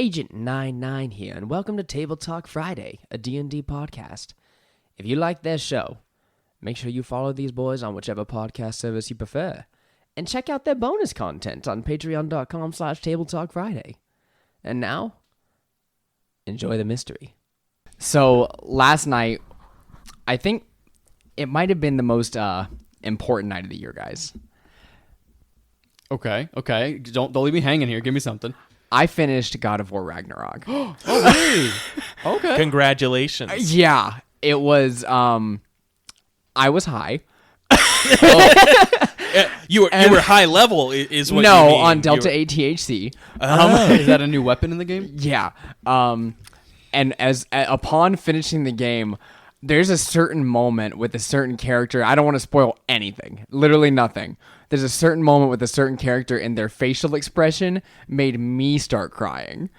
Agent 99 here, and welcome to TableTalk Friday, a D&D podcast. If you like this show, make sure you follow these boys on whichever podcast service you prefer, and check out their bonus content on patreon.com/TableTalkFriday. And now, enjoy the mystery. So, last night, I think it might have been the most important night of the year, guys. Okay. Don't leave me hanging here. Give me something. I finished God of War Ragnarok. Oh, hey. Okay. Congratulations. Yeah, it was, I was high. You were high level is what no, you mean. on Delta 8 THC. Is that a new weapon in the game? Yeah. And upon finishing the game, there's a certain moment with a certain character. I don't want to spoil anything. Literally nothing. There's a certain moment with a certain character and their facial expression made me start crying.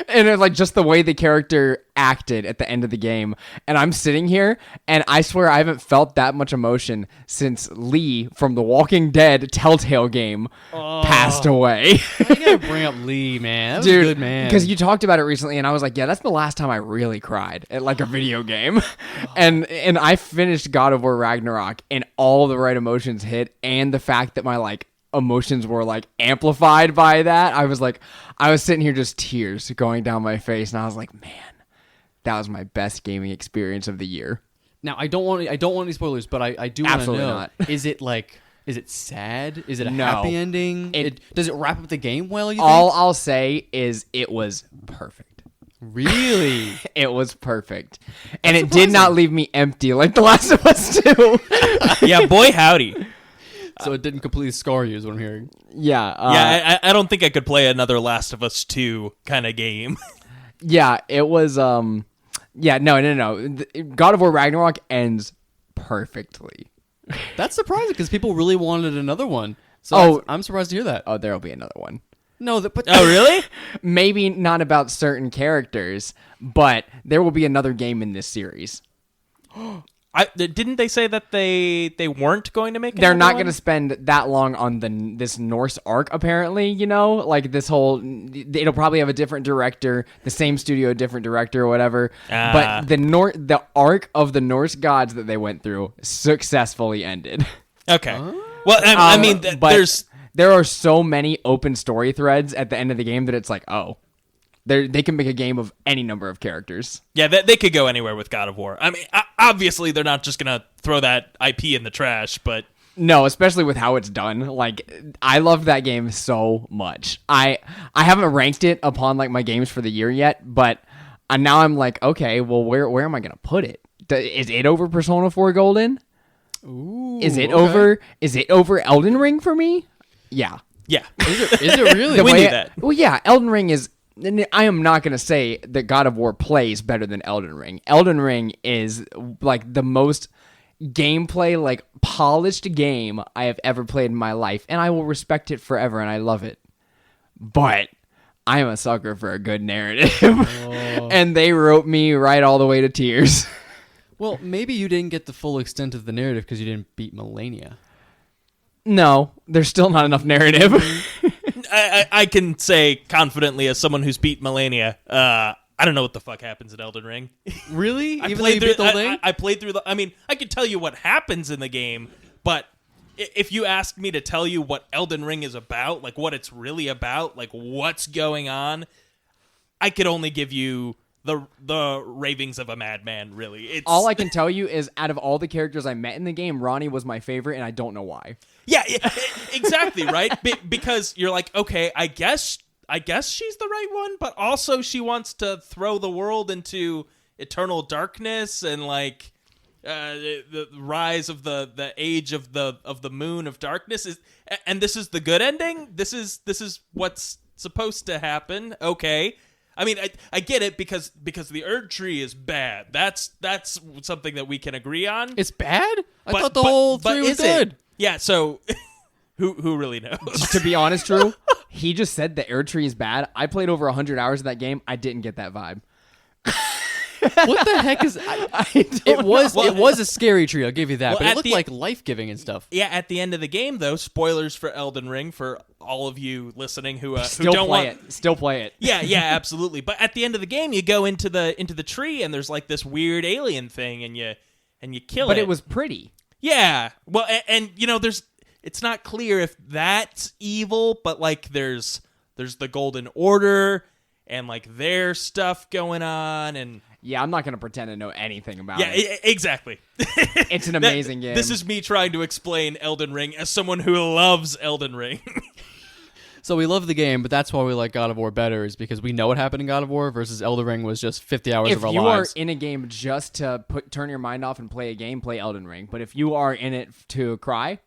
And it's like just the way the character acted at the end of the game. And I'm sitting here and I swear I haven't felt that much emotion since Lee from the Walking Dead Telltale game passed away. I gotta bring up Lee, man. That was Dude, a good man. because you talked about it recently, and I was like, yeah, that's the last time I really cried at like a video game. and I finished God of War Ragnarok, and all the right emotions hit, and the fact that my like emotions were like amplified by that. I was sitting here just tears going down my face, and I was like, man, that was my best gaming experience of the year. Now, I don't want any spoilers, but I do want to Absolutely know. not. Is it sad? Is it a No. happy ending? Does it wrap up the game well, you All think? I'll say is it was perfect. Really? It was perfect. And it did not leave me empty like The Last of Us 2. Yeah, boy howdy. So it didn't completely scar you is what I'm hearing. Yeah. I don't think I could play another Last of Us 2 kind of game. Yeah, it was, no. God of War Ragnarok ends perfectly. That's surprising because people really wanted another one. So I'm surprised to hear that. Oh, there'll be another one. No, but Oh, really? Maybe not about certain characters, but there will be another game in this series. Didn't they say that they weren't going to make They're another not one? going to spend that long on this Norse arc, apparently, like this whole... It'll probably have a different director, the same studio, different director or whatever. But the arc of the Norse gods that they went through successfully ended. Okay. Well, I mean, But there are so many open story threads at the end of the game that it's like, oh... They can make a game of any number of characters. Yeah, they could go anywhere with God of War. I mean, obviously they're not just going to throw that IP in the trash, but... No, especially with how it's done. Like, I loved that game so much. I haven't ranked it upon, like, my games for the year yet, but now I'm like, okay, well, where am I going to put it? Is it over Persona 4 Golden? Ooh, Is it over Elden Ring for me? Yeah. Yeah. Is it really? We knew that. Well, yeah, Elden Ring is... I am not going to say that God of War plays better than Elden Ring. Elden Ring is like the most gameplay, like polished game I have ever played in my life, and I will respect it forever, and I love it. But I am a sucker for a good narrative, and they wrote me right all the way to tears. Well, maybe you didn't get the full extent of the narrative because you didn't beat Melania. No, there's still not enough narrative. I can say confidently as someone who's beat Melania, I don't know what the fuck happens in Elden Ring. Really? I Even though played you through beat the whole thing? I played through I mean, I could tell you what happens in the game, but if you asked me to tell you what Elden Ring is about, like what it's really about, like what's going on, I could only give you the ravings of a madman, really. It's... All I can tell you is out of all the characters I met in the game, Ronnie was my favorite, and I don't know why. Yeah, exactly, right? Because you're like, okay, I guess she's the right one, but also she wants to throw the world into eternal darkness and like the rise of the age of the moon of darkness and this is the good ending. This is what's supposed to happen. Okay. I mean, I get it because the Erd Tree is bad. That's something that we can agree on. It's bad? I thought the whole tree was good. Yeah, so who really knows? To be honest, Drew, he just said the Erd Tree is bad. I played over 100 hours of that game. I didn't get that vibe. What the heck is? It was a scary tree. I'll give you that, Well, but it looked like life giving and stuff. Yeah, at the end of the game, though, spoilers for Elden Ring for all of you listening who Still don't play want it. Still play it. Yeah, absolutely. But at the end of the game, you go into the tree and there's like this weird alien thing, and you kill it. But it was pretty. Yeah. Well, and you know, it's not clear if that's evil, but like there's the Golden Order and like their stuff going on, and Yeah, I'm not going to pretend to know anything about it. yeah, exactly. It's an amazing game. This is me trying to explain Elden Ring as someone who loves Elden Ring. So we love the game, but that's why we like God of War better, is because we know what happened in God of War versus Elden Ring was just 50 hours of our lives. If you are in a game just to turn your mind off and play a game, play Elden Ring. But if you are in it to cry,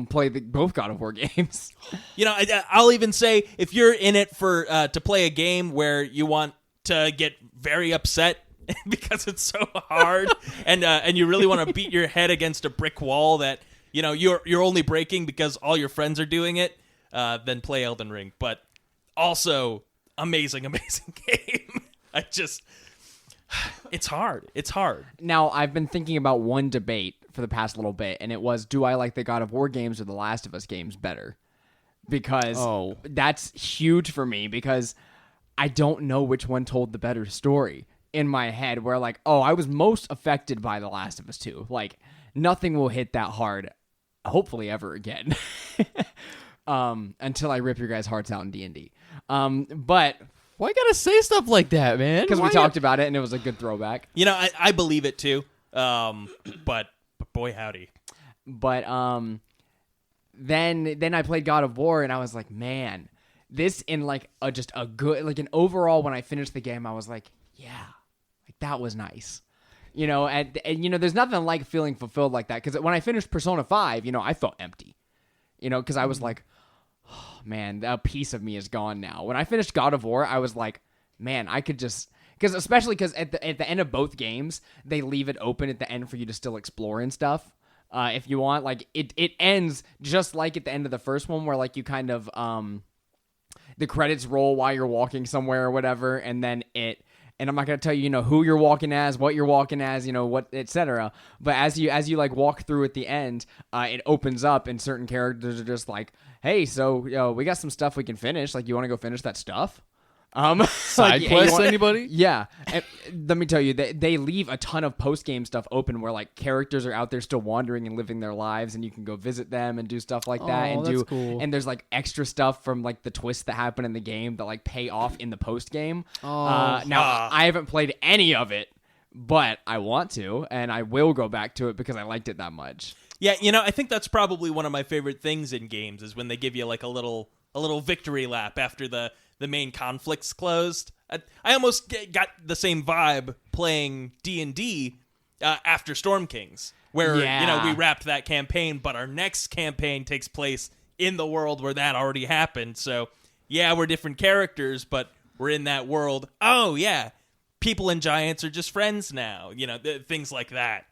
play both God of War games. You know, I'll even say if you're in it for to play a game where you want to get very upset because it's so hard, and you really want to beat your head against a brick wall that you know you're only breaking because all your friends are doing it, then play Elden Ring. But also amazing game. It's hard. It's hard. Now, I've been thinking about one debate for the past little bit, and it was, do I like the God of War games or the Last of Us games better? Because that's huge for me, because I don't know which one told the better story in my head, where like, I was most affected by The Last of Us 2. Like, nothing will hit that hard, hopefully ever again, until I rip your guys' hearts out in D&D. But why you gotta say stuff like that, man? because we talked about it and it was a good throwback. You know, I believe it too. But boy howdy. But then I played God of War and I was like, man, this in like just a good, like an overall, when I finished the game, I was like, yeah, like that was nice. You know, and you know, there's nothing like feeling fulfilled like that. Because when I finished Persona 5, you know, I felt empty. You know, because I was like, oh, man, a piece of me is gone now. When I finished God of War, I was like, man, I could just... Especially because at the end of both games, they leave it open at the end for you to still explore and stuff. If you want, like, it ends just like at the end of the first one, where like you kind of... the credits roll while you're walking somewhere or whatever, and then and I'm not going to tell you, you know, who you're walking as, what you're walking as, you know, what, etc. But as you like walk through at the end, it opens up and certain characters are just like, hey, so we got some stuff we can finish. Like, you want to go finish that stuff? Side quests, anybody? Yeah. And let me tell you, they leave a ton of post-game stuff open where like characters are out there still wandering and living their lives, and you can go visit them and do stuff like that. And that's cool. And there's like extra stuff from like the twists that happen in the game that like pay off in the post-game. Now, I haven't played any of it, but I want to, and I will go back to it because I liked it that much. Yeah, you know, I think that's probably one of my favorite things in games is when they give you like a little victory lap after the main conflict's closed. I almost got the same vibe playing D&D after Storm Kings, where you know, we wrapped that campaign, but our next campaign takes place in the world where that already happened. So yeah, we're different characters, but we're in that world. Oh yeah, people and giants are just friends now. You know, things like that.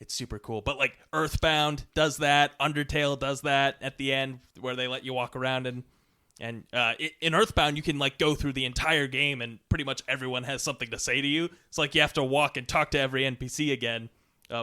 It's super cool. But like Earthbound does that, Undertale does that at the end, where they let you walk around and in Earthbound, you can like go through the entire game and pretty much everyone has something to say to you. It's like you have to walk and talk to every NPC again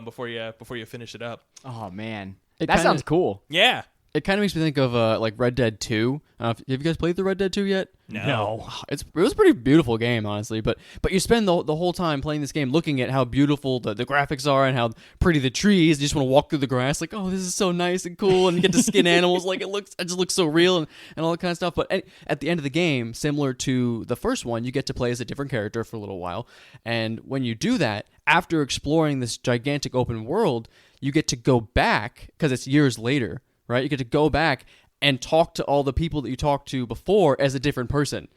before you finish it up. Oh man, that sounds cool. Yeah, it kind of makes me think of like Red Dead 2. Have you guys played the Red Dead 2 yet? No. It was a pretty beautiful game, honestly. But you spend the whole time playing this game looking at how beautiful the graphics are and how pretty the trees. You just want to walk through the grass like, oh, this is so nice and cool. And you get to skin animals. Like, it just looks so real and all that kind of stuff. But at the end of the game, similar to the first one, you get to play as a different character for a little while. And when you do that, after exploring this gigantic open world, you get to go back, because it's years later, right? You get to go back and talk to all the people that you talked to before as a different person.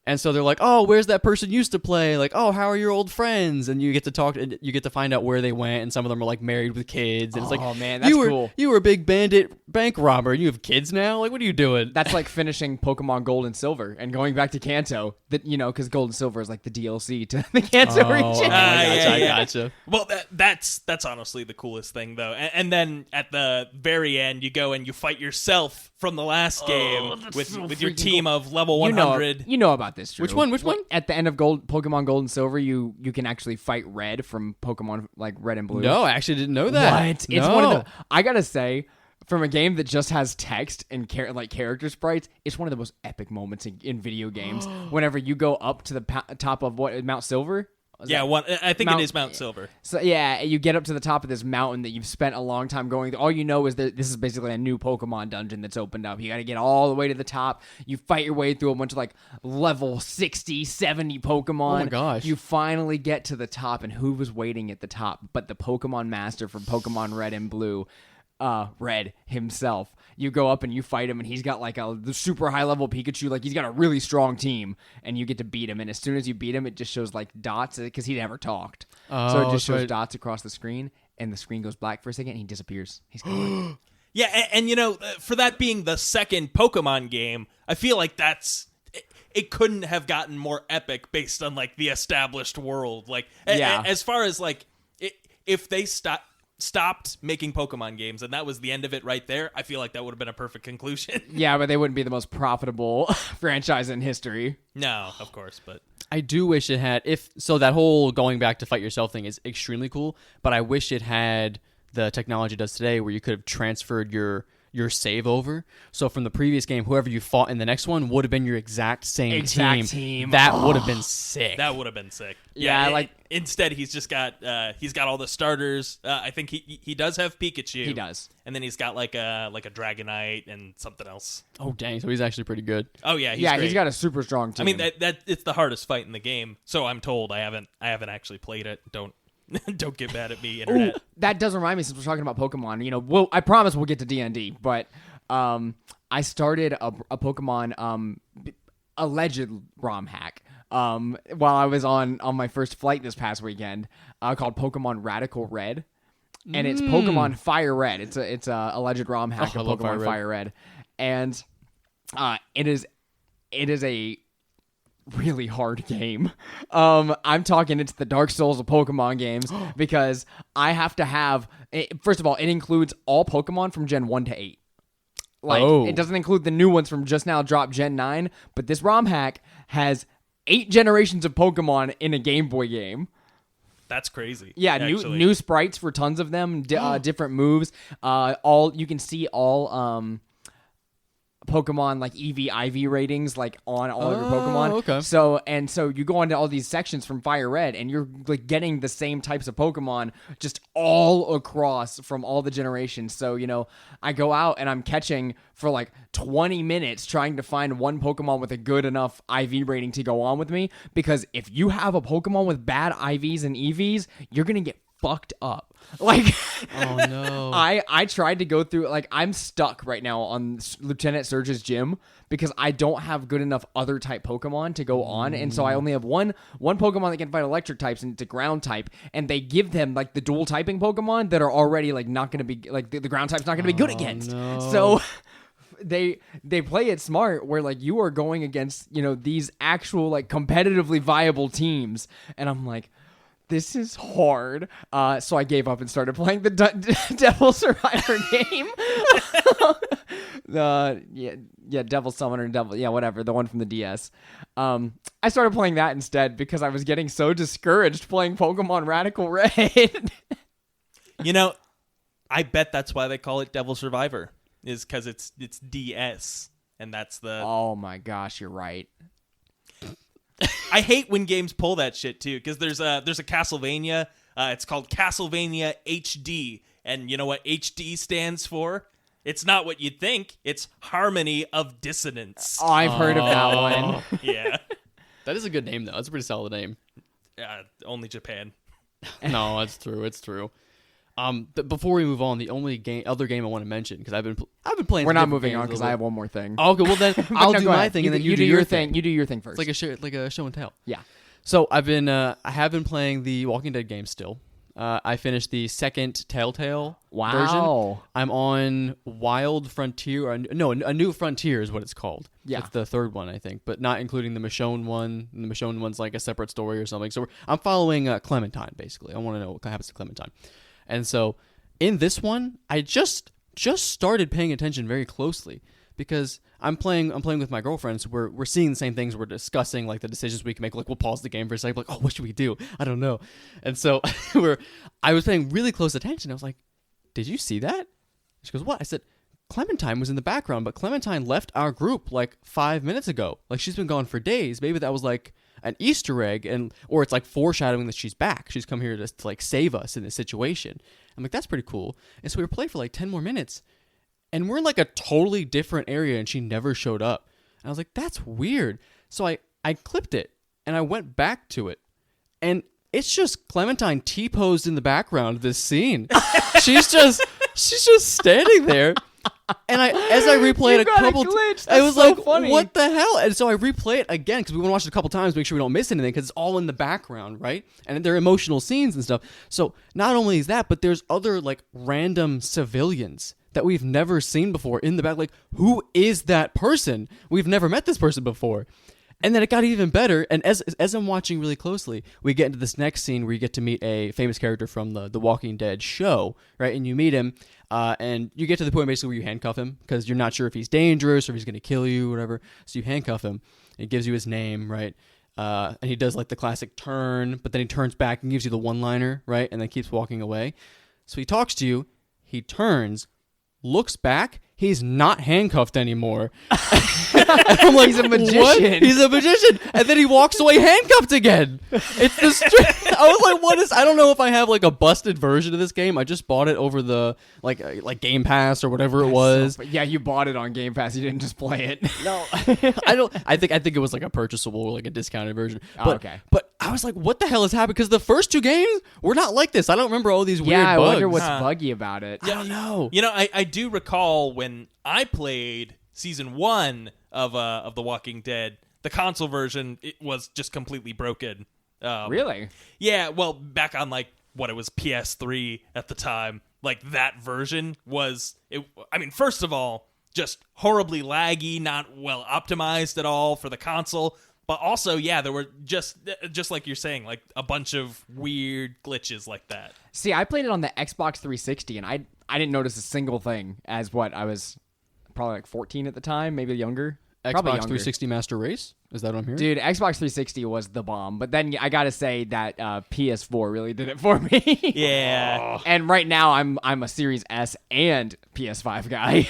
And so they're like, oh, where's that person used to play? Like, oh, how are your old friends? And you get to talk, and you get to find out where they went, and some of them are like married with kids. And it's like, oh man, that's cool. You were a big bandit bank robber, and you have kids now? Like, what are you doing? That's like finishing Pokemon Gold and Silver and going back to Kanto. That, you know, because Gold and Silver is like the DLC to the Kanto region. I gotcha. Well, that's honestly the coolest thing, though. And then at the very end, you go and you fight yourself from the last game with your team of level 100. You know about not this true. Which one? Which one? At the end of Pokemon Gold and Silver, you can actually fight Red from Pokemon like Red and Blue. No, I actually didn't know that. What? It's one of the. I gotta say, from a game that just has text and character sprites, it's one of the most epic moments in video games. Whenever you go up to the top of Mount Silver. I think it is Mount Silver. So yeah, you get up to the top of this mountain that you've spent a long time going through. All you know is that this is basically a new Pokemon dungeon that's opened up. You got to get all the way to the top. You fight your way through a bunch of like level 60, 70 Pokemon. Oh my gosh. You finally get to the top, and who was waiting at the top but the Pokemon Master from Pokemon Red and Blue, Red himself. You go up and you fight him, and he's got like the super high level Pikachu. Like he's got a really strong team, and you get to beat him. And as soon as you beat him, it just shows like dots because he never talked. So it just shows dots across the screen, and the screen goes black for a second, and he disappears. He's gone. Yeah, and you know, for that being the second Pokemon game, I feel like it couldn't have gotten more epic based on like the established world. Like, as far as like if they stopped making Pokemon games and that was the end of it right there, I feel like that would have been a perfect conclusion. Yeah, but they wouldn't be the most profitable franchise in history. No, of course, but I do wish it had that whole going back to fight yourself thing is extremely cool, but I wish it had the technology it does today where you could have transferred your save over. So from the previous game, whoever you fought in the next one would have been your exact same team. That would have been sick. That would have been sick. Yeah, instead he's just got all the starters. I think he does have Pikachu. He does. And then he's got like a Dragonite and something else. Oh dang, so he's actually pretty good. Oh yeah, he's great. He's got a super strong team. I mean that it's the hardest fight in the game. So I'm told. I haven't actually played it. Don't get mad at me, internet. Ooh, that does remind me, since we're talking about Pokemon, you know, I promise we'll get to D&D, but I started a Pokemon alleged ROM hack while I was on my first flight this past weekend called Pokemon Radical Red. And it's Pokemon Fire Red. It's a alleged ROM hack of Pokemon Fire Red. And it is a really hard game. I'm talking it's the Dark Souls of Pokemon games because I have to have first of all, it includes all Pokemon from Gen 1 to 8. It doesn't include the new ones from just now dropped Gen 9, but this ROM hack has 8 generations of Pokemon in a Game Boy game. That's crazy. Yeah, new sprites for tons of them, different moves. You can see all Pokemon like EV/IV ratings like on all of your Pokemon. Okay. So you go into all these sections from Fire Red and you're like getting the same types of Pokemon just all across from all the generations. So, you know, I go out and I'm catching for like 20 minutes trying to find one Pokemon with a good enough IV rating to go on with me, because if you have a Pokemon with bad IVs and EVs, you're going to get fucked up. Like, oh no. I tried to go through, like, I'm stuck right now on Lieutenant Surge's gym because I don't have good enough other type Pokemon to go on, and so I only have one Pokemon that can fight electric types, and it's a ground type, and they give them like the dual typing Pokemon that are already like not going to be like the ground type's not going to be good against. No. So they play it smart where like you are going against, you know, these actual like competitively viable teams, and I'm like, this is hard. So I gave up and started playing the Devil Survivor game. Devil Summoner and Devil, whatever, the one from the DS. I started playing that instead because I was getting so discouraged playing Pokemon Radical Red. You know, I bet that's why they call it Devil Survivor, is because it's DS, and that's the. Oh my gosh, you're right. I hate when games pull that shit too, because there's a Castlevania. It's called Castlevania HD, and you know what HD stands for? It's not what you'd think. It's Harmony of Dissonance. Oh, I've heard of that one. Yeah, That is a good name though. That's a pretty solid name. Only Japan. No, it's true. It's true. Before we move on, the only other game I want to mention, because I've been playing. We're not moving on because I have one more thing. Oh, okay, well then I'll do my thing, and then you do your thing. You do your thing first. It's like a show and tell. Yeah. So I have been playing the Walking Dead game still. I finished the second Telltale version. I'm on Wild Frontier. A New Frontier is what it's called. Yeah. It's the third one, I think, but not including the Michonne one. And the Michonne one's like a separate story or something. So I'm following Clementine, basically. I want to know what happens to Clementine. And so in this one, I just started paying attention very closely because I'm playing with my girlfriend, so we're seeing the same things. We're discussing like the decisions we can make. Like we'll pause the game for a second, like, oh, what should we do? I don't know. And so I was paying really close attention. I was like, did you see that? She goes, what? I said, Clementine was in the background, but Clementine left our group like 5 minutes ago. Like she's been gone for days. Maybe that was like an Easter egg, or it's like foreshadowing that she's back. She's come here to like save us in this situation. I'm like, that's pretty cool. And so we were playing for like 10 more minutes, and we're in like a totally different area, and she never showed up. And I was like, that's weird. So I clipped it, and I went back to it, and it's just Clementine T-posed in the background of this scene. she's just standing there. And as I replay it a couple times, I was so like, funny. What the hell? And so I replay it again because we want to watch it a couple times, make sure we don't miss anything, because it's all in the background, right? And they're emotional scenes and stuff. So not only is that, but there's other like random civilians that we've never seen before in the back. Like, who is that person? We've never met this person before. And then it got even better. And as I'm watching really closely, we get into this next scene where you get to meet a famous character from the Walking Dead show, right? And you meet him, and you get to the point basically where you handcuff him because you're not sure if he's dangerous or if he's going to kill you, whatever. So you handcuff him. It gives you his name, right? And he does like the classic turn, but then he turns back and gives you the one-liner, right? And then keeps walking away. So he talks to you. He turns, looks back. He's not handcuffed anymore. I'm like, he's a magician. What? He's a magician. And then he walks away handcuffed again. It's this. I was like, what is? I don't know if I have like a busted version of this game. I just bought it over the like Game Pass or whatever it was. Yeah, you bought it on Game Pass. You didn't just play it. No, I don't. I think it was like a purchasable or like a discounted version. But, okay. But I was like, what the hell has happened? Because the first two games were not like this. I don't remember all these weird bugs. Yeah, I wonder what's Huh. buggy about it. I don't know. You know, I do recall when I played season 1 of The Walking Dead, the console version, it was just completely broken. Really? Yeah, well, back on like what it was PS3 at the time, like that version was I mean, first of all, just horribly laggy, not well optimized at all for the console. But also, yeah, there were just like you're saying, like a bunch of weird glitches like that. See, I played it on the Xbox 360, and I didn't notice a single thing. As what, I was probably like 14 at the time, maybe younger. Probably Xbox younger. 360 Master Race? Is that what I'm hearing? Dude, Xbox 360 was the bomb. But then I gotta say that PS4 really did it for me. Yeah. And right now I'm a Series S and PS5 guy.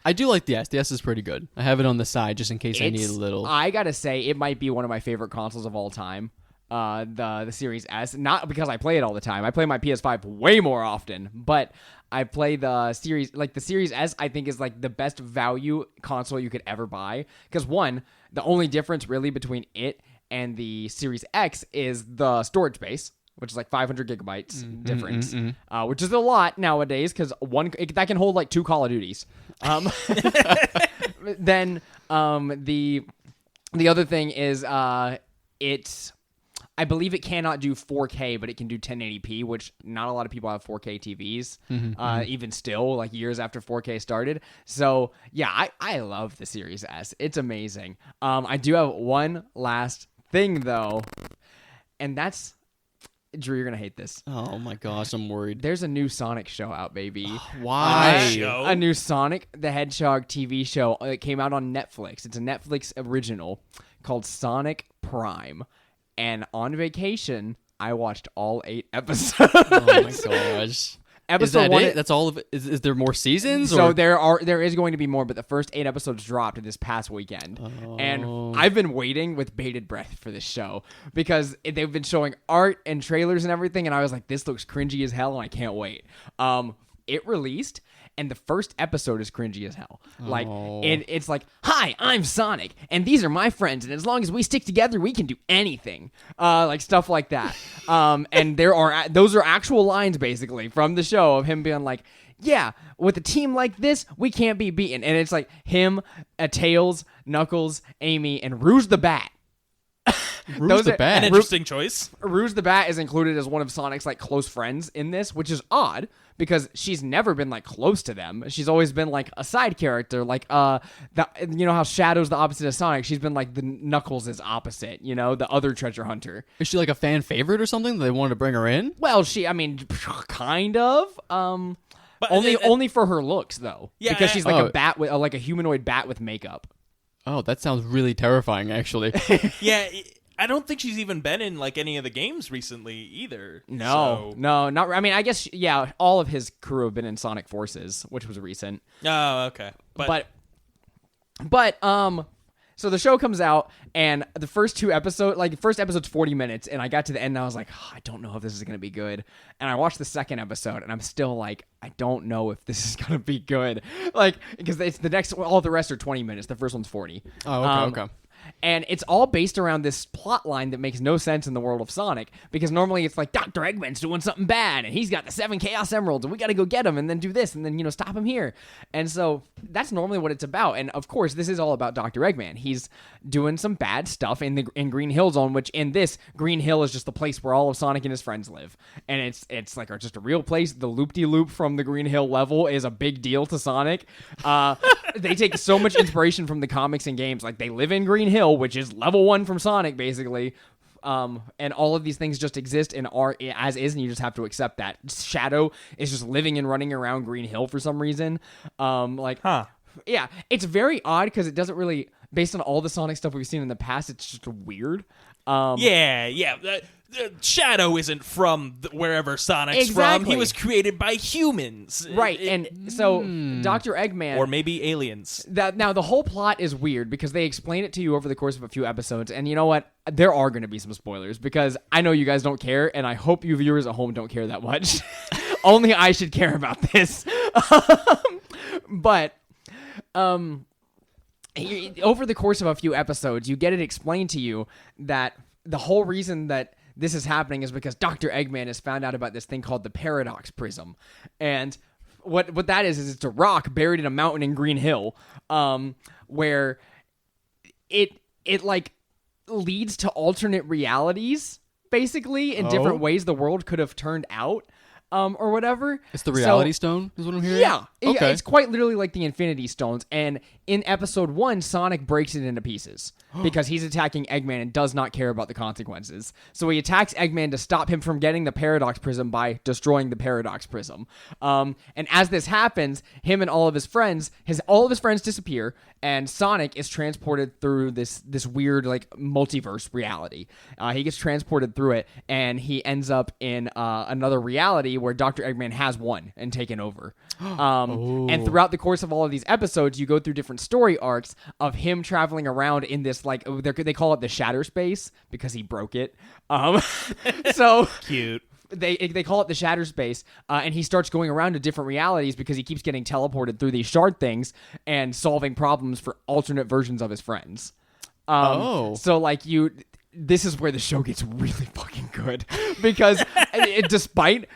I do like the S. The S is pretty good. I have it on the side just in case I need a little. I gotta say, it might be one of my favorite consoles of all time. The Series S, not because I play it all the time. I play my PS5 way more often, but I play the Series, like the Series S, I think is like the best value console you could ever buy. Because one, the only difference really between it and the Series X is the storage space, which is like 500 gigabytes difference, which is a lot nowadays because that can hold like 2 Call of Duties. Then the other thing is I believe it cannot do 4K, but it can do 1080p, which not a lot of people have 4K TVs, even still, like years after 4K started. So, yeah, I love the Series S. It's amazing. I do have one last thing, though, and that's... Drew, you're going to hate this. Oh, my gosh, I'm worried. There's a new Sonic show out, baby. Why? Show? A new Sonic the Hedgehog TV show. It came out on Netflix. It's a Netflix original called Sonic Prime. And on vacation, I watched all 8 episodes. Oh my gosh. Episode is that 1, it? That's all of it? Is there more seasons? So or? there is going to be more, but the first 8 episodes dropped this past weekend. And I've been waiting with bated breath for this show because they've been showing art and trailers and everything, and I was like, this looks cringy as hell, and I can't wait. It released, and the first episode is cringy as hell. Like, it's like, hi, I'm Sonic, and these are my friends, and as long as we stick together, we can do anything. Like, stuff like that. And those are actual lines, basically, from the show of him being like, yeah, with a team like this, we can't be beaten. And it's like him, Tails, Knuckles, Amy, and Rouge the Bat. Rouge the Bat. An interesting choice. Rouge the Bat is included as one of Sonic's like close friends in this, which is odd because she's never been like close to them. She's always been like a side character, like you know how Shadow's the opposite of Sonic. She's been like the Knuckles is opposite, you know, the other treasure hunter. Is she like a fan favorite or something? They wanted to bring her in? Well, I mean, kind of. But Only for her looks though. Yeah, because she's like Oh. a bat with like a humanoid bat with makeup. Oh, that sounds really terrifying, actually. yeah, I don't think she's even been in like any of the games recently either. No, So- no, not. I mean, I guess all of his crew have been in Sonic Forces, which was recent. Oh, okay. But so the show comes out, and the first episode's 40 minutes, and I got to the end, and I was like, I don't know if this is gonna be good. And I watched the second episode, and I'm still like, I don't know if this is gonna be good, like because it's all the rest are 20 minutes. The first one's 40. Oh, okay. And it's all based around this plot line that makes no sense in the world of Sonic, because normally it's like Dr. Eggman's doing something bad and he's got the 7 Chaos Emeralds and we got to go get him and then do this and then, stop him here. And so that's normally what it's about. And of course, this is all about Dr. Eggman. He's doing some bad stuff in Green Hill Zone, which in this, Green Hill is just the place where all of Sonic and his friends live. And it's like just a real place. The loop-de-loop from the Green Hill level is a big deal to Sonic. They take so much inspiration from the comics and games. Like, they live in Green Hill, which is level 1 from Sonic, basically. And all of these things just exist and are as is, and you just have to accept that. Shadow is just living and running around Green Hill for some reason. Yeah, it's very odd because it doesn't really, based on all the Sonic stuff we've seen in the past, it's just weird. Shadow isn't from wherever Sonic's from. He was created by humans. Right, and so Dr. Eggman... Or maybe aliens. Now, the whole plot is weird because they explain it to you over the course of a few episodes, and you know what? There are going to be some spoilers because I know you guys don't care, and I hope you viewers at home don't care that much. Only I should care about this. But... over the course of a few episodes, you get it explained to you that the whole reason that this is happening is because Dr. Eggman has found out about this thing called the Paradox Prism. And what that is it's a rock buried in a mountain in Green Hill, where it like leads to alternate realities, basically, in different ways the world could have turned out. Or whatever. It's the Reality Stone, is what I'm hearing? Yeah. Okay. It's quite literally like the Infinity Stones. And in episode 1, Sonic breaks it into pieces because he's attacking Eggman and does not care about the consequences. So he attacks Eggman to stop him from getting the Paradox Prism by destroying the Paradox Prism. And as this happens, him and all of his friends disappear, and Sonic is transported through this weird like multiverse reality. He gets transported through it, and he ends up in another reality where Dr. Eggman has won and taken over. And throughout the course of all of these episodes, you go through different story arcs of him traveling around in this, like, they call it the Shatter Space because he broke it. So Cute. They call it the Shatter Space, and he starts going around to different realities because he keeps getting teleported through these shard things and solving problems for alternate versions of his friends. So like this is where the show gets really fucking good because despite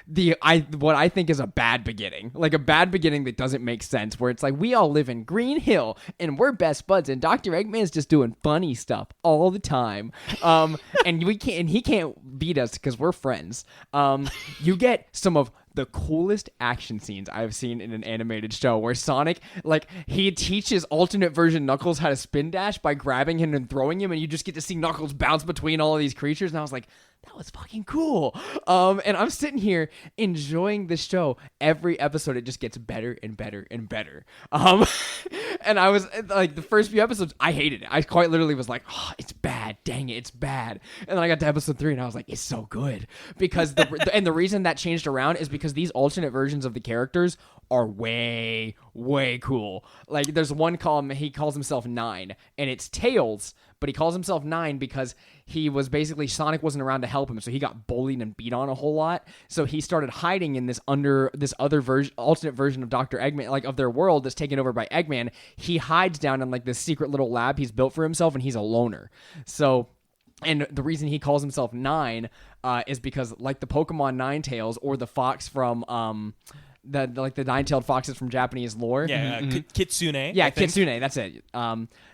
what I think is a bad beginning, like a bad beginning that doesn't make sense, where it's like we all live in Green Hill and we're best buds and Dr. Eggman's just doing funny stuff all the time, and he can't beat us because we're friends. You get some of the coolest action scenes I've seen in an animated show where Sonic, like, he teaches alternate version Knuckles how to spin dash by grabbing him and throwing him, and you just get to see Knuckles bounce between all of these creatures, and I was like, that was fucking cool. And I'm sitting here enjoying this show. Every episode, it just gets better and better and better. And I was like, the first few episodes, I hated it. I quite literally was like, oh, it's bad. Dang it, it's bad. And then I got to episode 3 and I was like, it's so good. Because the reason that changed around is because these alternate versions of the characters are way, way cool. Like, there's one column, he calls himself 9, and it's Tails, but he calls himself 9 because he was basically, Sonic wasn't around to help him, so he got bullied and beat on a whole lot. So he started hiding in this other version, alternate version of Dr. Eggman, like of their world that's taken over by Eggman. He hides down in like this secret little lab he's built for himself, and he's a loner. So, and the reason he calls himself 9 is because, like the Pokemon Ninetales or the fox from the nine-tailed foxes from Japanese lore. Yeah, Kitsune. Yeah, Kitsune, that's it.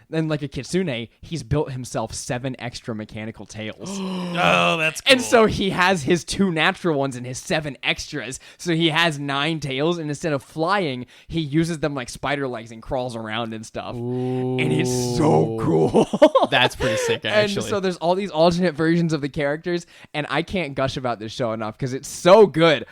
Then like a Kitsune, he's built himself 7 extra mechanical tails. Oh, that's cool. And so he has his 2 natural ones and his 7 extras. So he has 9 tails, and instead of flying, he uses them like spider legs and crawls around and stuff. Ooh. And it's so cool. That's pretty sick, actually. And so there's all these alternate versions of the characters, and I can't gush about this show enough because it's so good.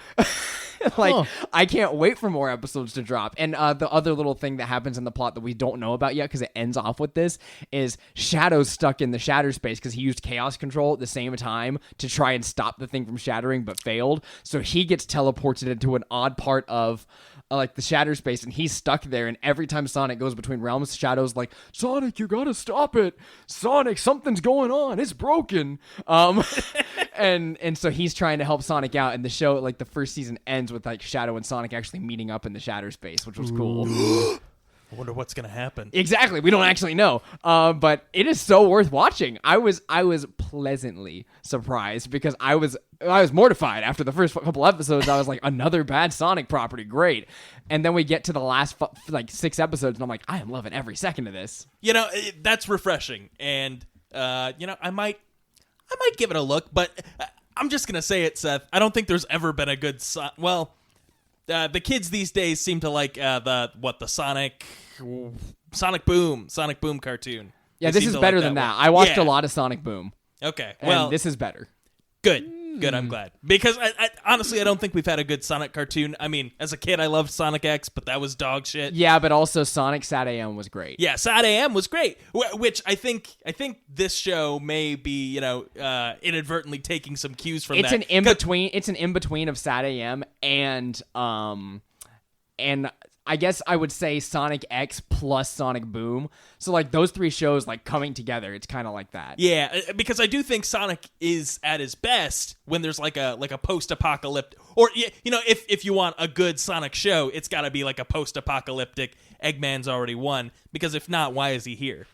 I can't wait for more episodes to drop. And the other little thing that happens in the plot that we don't know about yet, because it ends off with this, is Shadow's stuck in the shatter space because he used chaos control at the same time to try and stop the thing from shattering, but failed. So he gets teleported into an odd part of like the shatter space, and he's stuck there. And every time Sonic goes between realms, Shadow's like, Sonic, you gotta stop it. Sonic, something's going on. It's broken. And so he's trying to help Sonic out. And the show, like the first season, ends with like Shadow and Sonic actually meeting up in the shatter space, which was cool. I wonder what's gonna happen. Exactly. We don't actually know. But it is so worth watching. I was pleasantly surprised because I was mortified after the first couple episodes. I was like, another bad Sonic property, great. And then we get to the last 6 episodes, and I'm like, I am loving every second of this. That's refreshing, and I might give it a look, but I'm just gonna say it, Seth. I don't think there's ever been a good the kids these days seem to like the Sonic Boom cartoon. Yeah, this is better than that. I watched a lot of Sonic Boom. Okay, well, this is better. Good. I'm glad. Because I honestly, I don't think we've had a good Sonic cartoon. I mean, as a kid, I loved Sonic X, but that was dog shit. Yeah, but also Sonic Sat AM was great. Yeah, Sat AM was great, which I think this show may be, inadvertently taking some cues from that. It's an in-between of Sat AM and I guess I would say Sonic X plus Sonic Boom. So like those 3 shows like coming together, it's kind of like that. Yeah, because I do think Sonic is at his best when there's like a post-apocalyptic, or if you want a good Sonic show, it's got to be like a post-apocalyptic Eggman's already won, because if not, why is he here?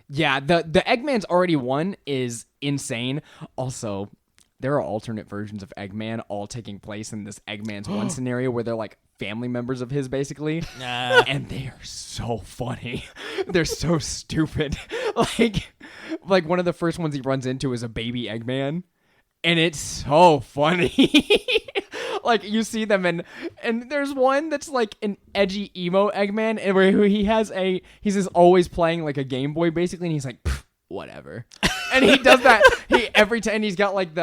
Yeah, the Eggman's already won is insane. Also, there are alternate versions of Eggman all taking place in this Eggman's one scenario where they're like family members of his, basically. And they are so funny. They're so stupid. Like one of the first ones he runs into is a baby Eggman, and it's so funny. Like you see them and there's one that's like an edgy emo Eggman, and where he's just always playing like a Game Boy basically, and he's like, whatever. And he does that every time. He's got like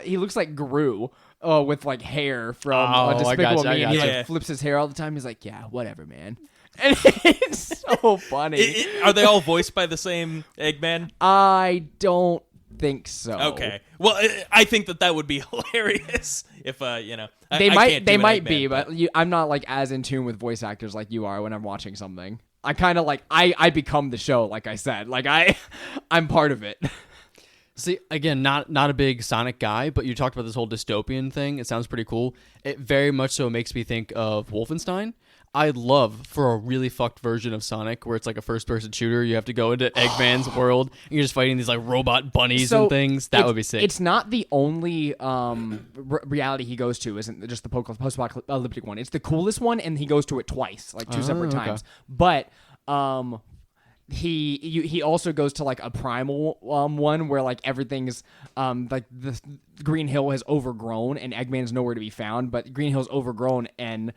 he looks like Gru. With like hair from Despicable Me, and he like flips his hair all the time. He's like, yeah, whatever, man. And it's so funny. Are they all voiced by the same Eggman? I don't think so. Okay. Well, I think that would be hilarious if they might be, but I'm not like as in tune with voice actors like you are when I'm watching something. I kind of like I become the show, like I said. Like I'm part of it. See, again, not a big Sonic guy, but you talked about this whole dystopian thing. It sounds pretty cool. It very much so makes me think of Wolfenstein. I'd love for a really fucked version of Sonic where it's like a first-person shooter. You have to go into Eggman's world, and you're just fighting these like robot bunnies and things. That would be sick. It's not the only reality he goes to, isn't just the post-apocalyptic one. It's the coolest one, and he goes to it twice, like 2 separate times. But he also goes to like a primal one where like everything's like the Green Hill has overgrown and Eggman's nowhere to be found, but Green Hill's overgrown and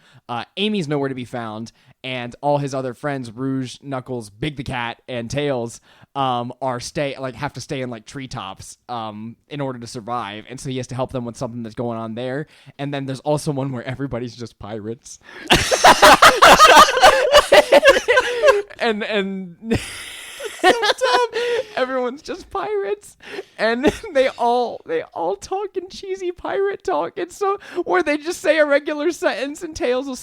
Amy's nowhere to be found, and all his other friends, Rouge, Knuckles, Big the Cat, and Tails, have to stay in like treetops in order to survive, and so he has to help them with something that's going on there. And then there's also one where everybody's just pirates. and so dumb. Everyone's just pirates, and they all talk in cheesy pirate talk. It's so where they just say a regular sentence, and Tails will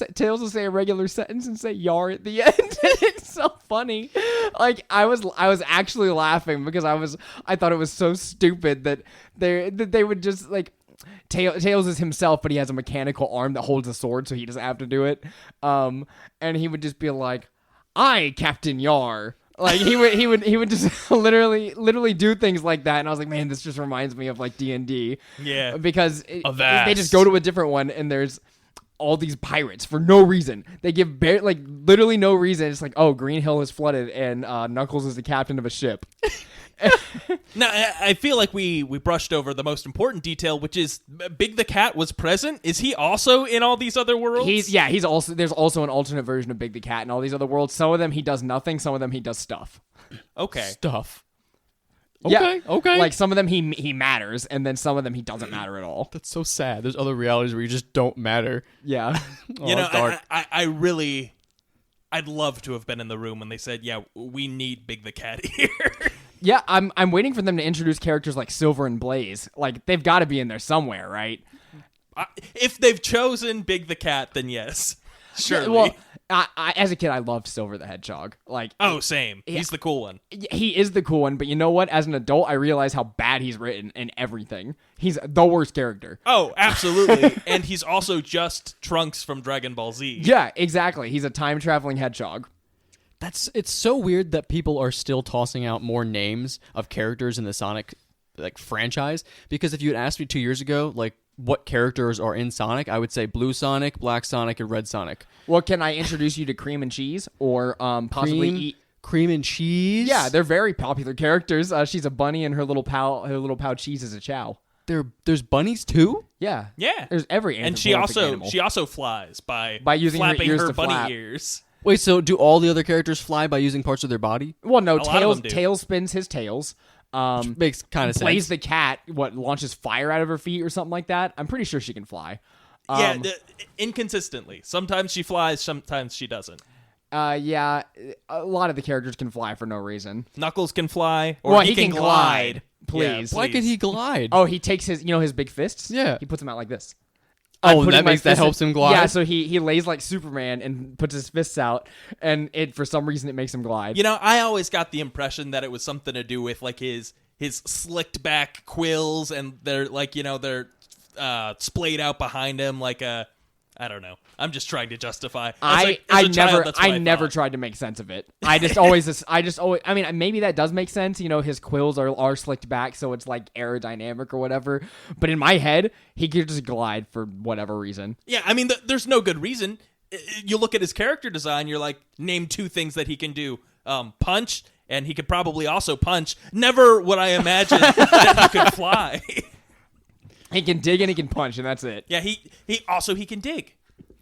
say a regular sentence and say "yar" at the end. It's so funny. Like I was actually laughing because I thought it was so stupid that they would just like. Tails is himself, but he has a mechanical arm that holds a sword, so he doesn't have to do it. And he would just be like, "I, Captain Yar." Like he would just literally do things like that, and I was like, man, this just reminds me of like D&D. Yeah, because they just go to a different one, and there's all these pirates for no reason. They give literally no reason. It's like, oh, Green Hill is flooded, and Knuckles is the captain of a ship. Now, I feel like we brushed over the most important detail, which is Big the Cat was present. Is he also in all these other worlds? He's also, there's also an alternate version of Big the Cat in all these other worlds. Some of them he does nothing, some of them he does stuff. Okay. Stuff. Okay. Like some of them he matters, and then some of them he doesn't matter at all. That's so sad. There's other realities where you just don't matter. Yeah. You know, that's dark. I really, I'd love to have been in the room when they said, "Yeah, we need Big the Cat here." Yeah, I'm waiting for them to introduce characters like Silver and Blaze. Like they've got to be in there somewhere, right? If they've chosen Big the Cat, then yes, surely. Well, I as a kid, I loved Silver the Hedgehog. Like, oh, same. He's the cool one. he is the cool one, but you know what? As an adult, I realize how bad he's written and everything. He's the worst character. Oh, absolutely. And he's also just Trunks from Dragon Ball Z. Yeah, exactly. He's a time-traveling hedgehog. It's so weird that people are still tossing out more names of characters in the Sonic franchise, because if you had asked me 2 years ago like what characters are in Sonic, I would say Blue Sonic, Black Sonic, and Red Sonic. Well, can I introduce you to Cream and Cheese or possibly Cream and Cheese? Yeah, they're very popular characters. She's a bunny and her little pal Cheese is a chow. There's bunnies too? Yeah. Yeah. There's every And animal. she also flies by using her flapping ears her to bunny flap. ears. Wait, so do all the other characters fly by using parts of their body? Well, no, A lot of them do. Tails spins his tails. Makes kind of sense. Blaze the cat, launches fire out of her feet or something like that. I'm pretty sure she can fly. Yeah, inconsistently. Sometimes she flies, sometimes she doesn't. Yeah, a lot of the characters can fly for no reason. Knuckles can fly, or he can glide. Please. Yeah, Why can he glide? Oh, he takes his big fists? Yeah. He puts them out like this. Oh, I'm putting my that fist helps him glide? Yeah, so he lays like Superman and puts his fists out, and for some reason it makes him glide. You know, I always got the impression that it was something to do with like his slicked back quills, and they're like, they're splayed out behind him like a, I don't know. I'm just trying to justify. I never tried to make sense of it. I mean, maybe that does make sense. His quills are slicked back, so it's like aerodynamic or whatever. But in my head, he could just glide for whatever reason. Yeah, I mean, there's no good reason. You look at his character design, you're like, name two things that he can do. Punch, and he could probably also punch. Never would I imagine that he could fly. He can dig and he can punch, and that's it. Yeah, he can dig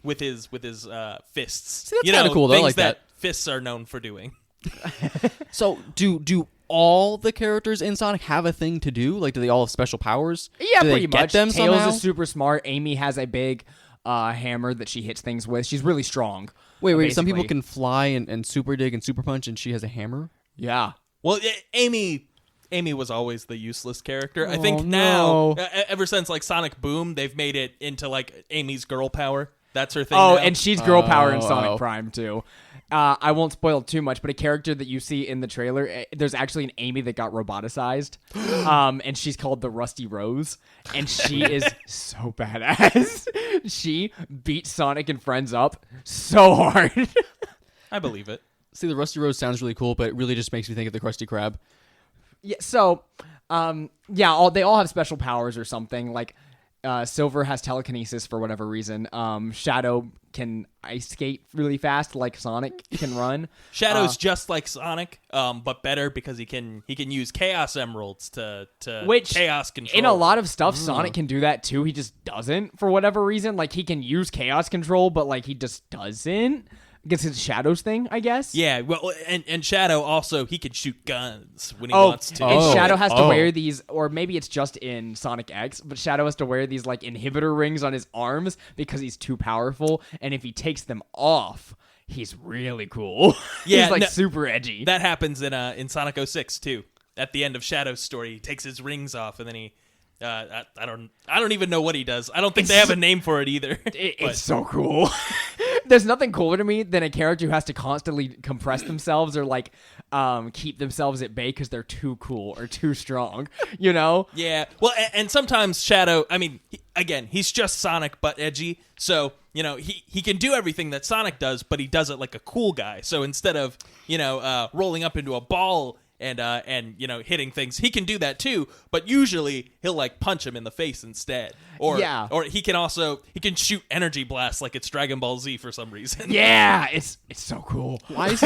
with his fists. See, that's kind of cool, though. I things like that. Fists are known for doing. So, do all the characters in Sonic have a thing to do? Like, do they all have special powers? Yeah, do they pretty get much. them Tails somehow? is super smart. Amy has a big hammer that she hits things with. She's really strong. Wait. Some people basically. can fly and super dig and super punch, and she has a hammer? Yeah. Well, Amy was always the useless character. I Oh, think now, no. ever since like Sonic Boom, they've made it into like Amy's girl power. That's her thing. Oh, now. and she's girl power in Oh, Sonic oh. Prime too. I won't spoil too much, but a character that you see in the trailer, there's actually an Amy that got roboticized, and she's called the Rusty Rose, and she is so badass. She beats Sonic and friends up so hard. I believe it. See, the Rusty Rose sounds really cool, but it really just makes me think of the Krusty Krab. Yeah. So, they all have special powers or something. Like, Silver has telekinesis for whatever reason. Shadow can ice skate really fast, like Sonic can run. Shadow's just like Sonic, but better because he can use Chaos Emeralds to Which, Chaos control. in a lot of stuff, Sonic can do that too. He just doesn't for whatever reason. Like, he can use Chaos Control, but like he just doesn't. Gets his Shadows thing, I guess. Yeah, well, and Shadow also, he can shoot guns when he wants to. And Oh. Shadow has to Oh. wear these, or maybe it's just in Sonic X, but Shadow has to wear these like inhibitor rings on his arms because he's too powerful, and if he takes them off, he's really cool. Yeah, he's like no- super edgy. That happens in Sonic 06 too. At the end of Shadow's story, he takes his rings off, and then he, I don't even know what he does. I don't think they have a name for it either. But- It's so cool. There's nothing cooler to me than a character who has to constantly compress themselves or like keep themselves at bay because they're too cool or too strong. Yeah, well, and sometimes Shadow, I mean, he's just Sonic but edgy, so, he can do everything that Sonic does, but he does it like a cool guy. So instead of, rolling up into a ball and hitting things, he can do that too, but usually he'll like punch him in the face instead. Or he can shoot energy blasts like it's Dragon Ball Z for some reason. Yeah, it's so cool. Why is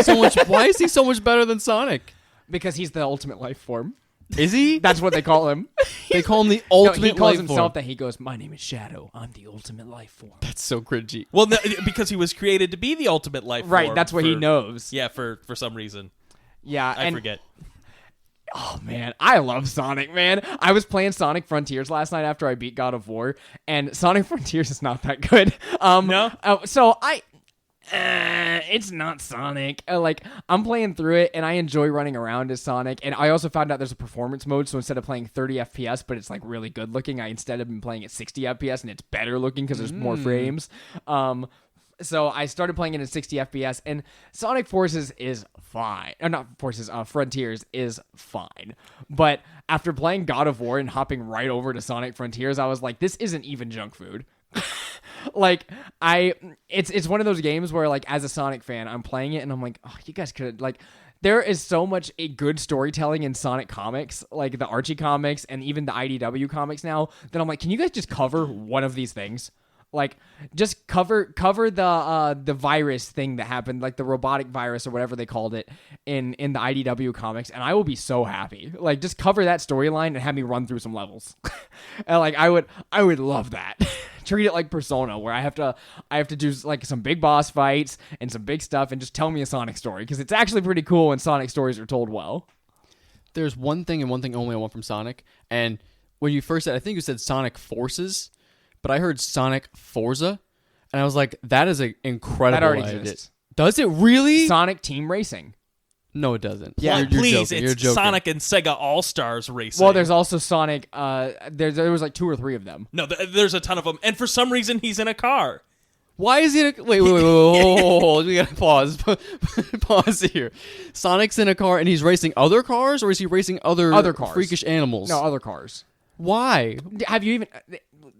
he so much better than Sonic? Because he's the ultimate life form. Is he? That's what they call him. They call him the No, ultimate he calls life himself form. that. He goes, "My name is Shadow. I'm the ultimate life form." That's so cringy. Well, no, because he was created to be the ultimate life Right, form that's what he for- knows. Yeah, for some reason. Yeah, I and forget. Oh man, I love Sonic, man. I was playing Sonic Frontiers last night after I beat God of War, and Sonic Frontiers is not that good. No? It's not Sonic. Like, I'm playing through it, and I enjoy running around as Sonic. And I also found out there's a performance mode, so instead of playing 30 FPS, but it's like really good looking, I instead have been playing at 60 FPS, and it's better looking because there's more frames. So I started playing it at 60 FPS, and Sonic Forces is fine. Not Forces, Frontiers is fine. But after playing God of War and hopping right over to Sonic Frontiers, I was like, this isn't even junk food. Like, it's one of those games where, like, as a Sonic fan, I'm playing it, and I'm like, oh, you guys could, like, there is so much a good storytelling in Sonic comics, like the Archie comics and even the IDW comics now, that I'm like, can you guys just cover one of these things? Like, just cover the virus thing that happened, like the robotic virus or whatever they called it in the IDW comics, and I will be so happy. Like, just cover that storyline and have me run through some levels. And like, I would love that. Treat it like Persona, where I have to do like some big boss fights and some big stuff, and just tell me a Sonic story, because it's actually pretty cool when Sonic stories are told well. There's one thing and one thing only I want from Sonic, and when you first said, I think you said Sonic Forces, but I heard Sonic Forza, and I was like, that is an incredible That already idea. exists. Does it really? Sonic Team Racing. No, it doesn't. Yeah, You're Please, joking. You're it's joking. Sonic and Sega All-Stars Racing. Well, there's also Sonic. There was like 2 or 3 of them. No, there's a ton of them. And for some reason, he's in a car. Why is he in a... Wait, hold. We gotta pause. Pause here. Sonic's in a car, and he's racing other cars, or is he racing other cars. freakish animals? No, other cars. Why? Have you even...